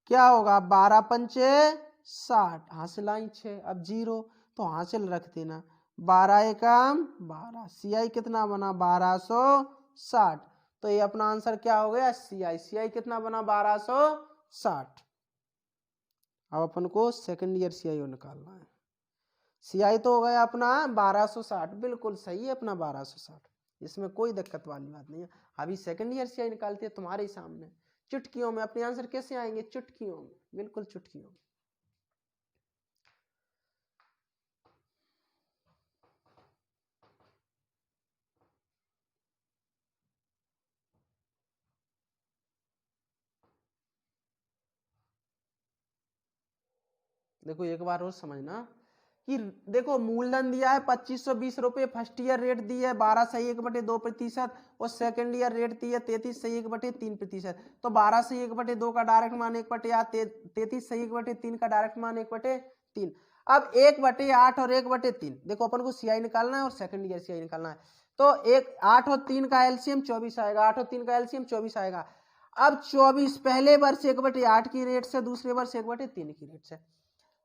क्या होगा, 12 पंचे 60, हासिल आई 6, अब 0 तो हासिल रख देना, 12 एकम 12, सीआई कितना बना 1260। तो ये अपना आंसर क्या हो गया सीआई, सीआई कितना बना 1260। अब अपन को सेकंड ईयर सीआई निकालना है। सीआई तो हो गया अपना 1260, बिल्कुल सही है अपना 1260, इसमें कोई दिक्कत वाली बात नहीं है। अभी सेकंड ईयर सीआई निकालती है तुम्हारे सामने, चुटकियों में। अपने आंसर कैसे आएंगे, चुटकियों में, बिल्कुल चुटकियों में। देखो एक बार और समझना कि देखो मूलधन दिया है 2520 रुपए, फर्स्ट ईयर रेट दी है 12/1/2% और सेकंड ईयर रेट दी है 33/1/3%। तो 12/1/2 का डायरेक्ट मान 1/8, 33/1/3 का डायरेक्ट मान 1/3। अब 1/8 और 1/3, देखो अपन को सीआई निकालना है और सेकंड ईयर सीआई निकालना है। तो 8 और 3 का एलसीएम 24 आएगा, 8 और 3 का एलसीएम 24 आएगा। अब 24 पहले वर्ष 1/8 की रेट से, दूसरे वर्ष 1/3 की रेट से।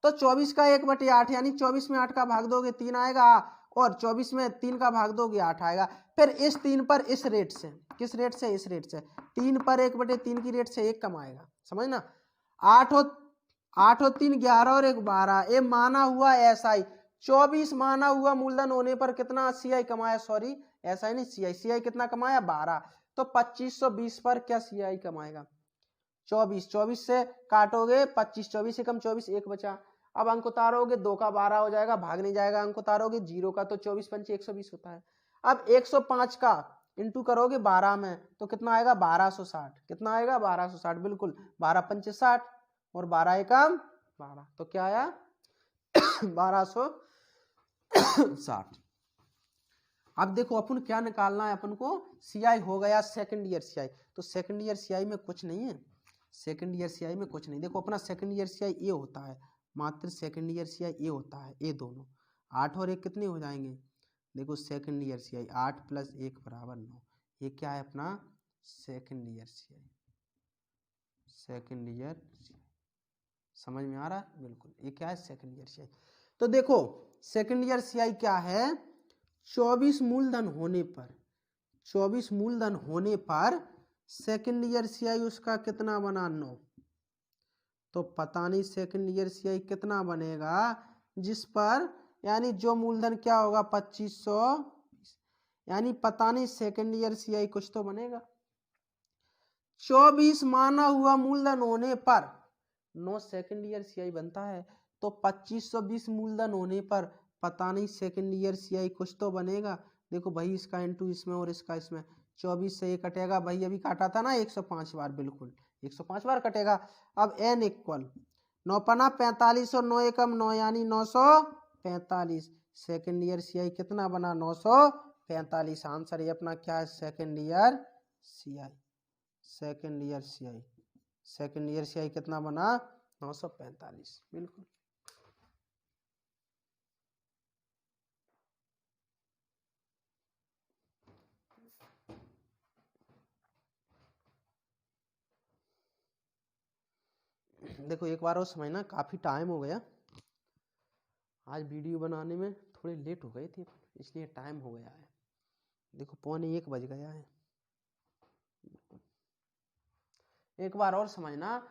तो 24 का 1/8 यानी 24 में 8 का भाग दोगे 3 आएगा, और 24 में 3 का भाग दोगे 8 आएगा। फिर इस 3 पर इस रेट से, किस रेट से, इस रेट से 3 पर 1/3 की रेट से 1 कम आएगा, समझना। 8 और 3 11 और 1 12, ये माना हुआ SI 24 माना हुआ मूलधन होने पर कितना CI कमाया, सॉरी SI नहीं CI, CI कितना कमाया 12, तो 2520 पर क्या CI कमाएगा 24 से काटोगे 25, 24 से कम 24, 1 बचा। अब अंक उतारोगे 2 का 12 हो जाएगा, भाग नहीं जाएगा, अंक उतारोगे 0 का, तो 24 पंचे 120 होता है। अब 105 का इंटू करोगे 12 में तो कितना आएगा 1260, कितना आएगा 1260, बिल्कुल 12 पंचे 60 और 12 एकम 12, तो क्या आया 1260। अब देखो अपन क्या निकालना है, अपन को CI हो गया सेकंड ईयर CI, तो सेकंड ईयर CI में कुछ नहीं है, सेकंड ईयर CI में कुछ नहीं। देखो अपना सेकंड ईयर CI ये होता है, मात्र सेकंड ईयर CI ये होता है, ये दोनों 8 और 1 कितने हो जाएंगे, देखो सेकंड ईयर CI 8 + 1 = 9, ये क्या है अपना second year CI, second year CI, समझ में आ रहा है, बिल्कुल ये क्या है सेकंड ईयर CI। तो देखो सेकंड ईयर CI क्या है, 24 मूलधन होने पर, 24 मूलधन होने पर सेकंड ईयर CI उसका कितना बना 9, तो पता नहीं सेकंड ईयर CI कितना बनेगा, जिस पर यानी जो मूलधन क्या होगा 2500, यानी पता नहीं सेकंड ईयर CI कुछ तो बनेगा। 24 माना हुआ मूलधन होने पर 9 सेकंड ईयर CI बनता है, तो 2520 मूलधन होने पर पता नहीं सेकंड ईयर CI कुछ तो बनेगा। देखो भाई इसका इंटू इसमें और इसका इसमें, 24 से ये कटेगा भाई, अभी काटा था ना 105 बार, बिल्कुल 105 बार कटेगा। अब n इक्वल 9 पना 45 और 9 एकम 9 यानी 945, सेकंड ईयर CI कितना बना 945। आंसर ये अपना क्या है second year CI, second year CI, second year CI कितना बना 945, बिल्कुल। देखो एक बार और समझना, काफी टाइम हो गया, आज वीडियो बनाने में थोड़े लेट हो गए थे इसलिए टाइम हो गया है, देखो 1:45 बज गया है। एक बार और समझना,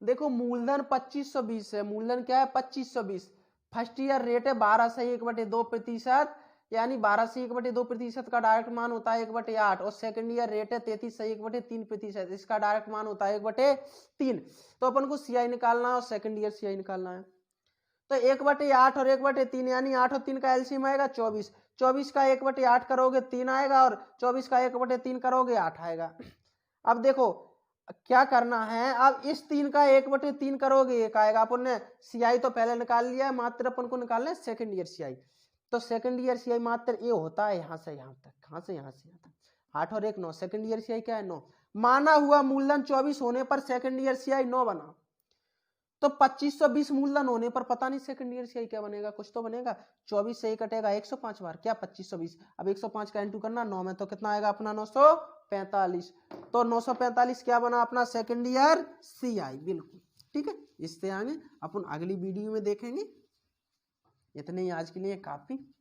देखो मूलधन 2520 है, मूलधन क्या है 2520, फर्स्ट ईयर रेट है 12 से 1/2%, यानी 12 से 1/2% का डायरेक्ट मान होता है 1/8, और सेकंड ईयर रेट है 33 से 1/3%, इसका डायरेक्ट मान होता है 1/3। तो अपन को CI निकालना है और सेकंड ईयर CI निकालना है, तो 1/8 और 1/3 यानी 8 और 3 का एलसीएम आएगा 24, 24 का 1/8 करोगे 3 आएगा, और 24 का 1/3 करोगे 8 आएगा। अब देखो क्या करना है, अब इस 3 का 1/3 करोगे 1 आएगा। अपन ने CI तो पहले निकाल लिया है, मात्र अपन को निकालना है सेकंड ईयर CI, तो सेकंड ईयर CI मात्र ये होता है यहाँ से यहाँ तक, कहाँ से यहाँ से यहाँ तक, 8 और 1 9, सेकंड ईयर CI क्या है 9, माना हुआ मूलधन 24 होने पर सेकंड ईयर CI 9 बना, तो 2520 मूलधन होने पर पता नहीं सेकंड ईयर CI क्या बनेगा, कुछ तो बनेगा। 24 से ही कटेगा 105 बार, क्या 2520, अब 105 का इंटू करना 9 में, तो कितना आएगा अपना 945, तो 945 क्या बना अपना सेकंड ईयर CI, बिल्कुल ठीक है। इससे आगे अपन अगली वीडियो में देखेंगे। इतने ही आज के लिए काफी।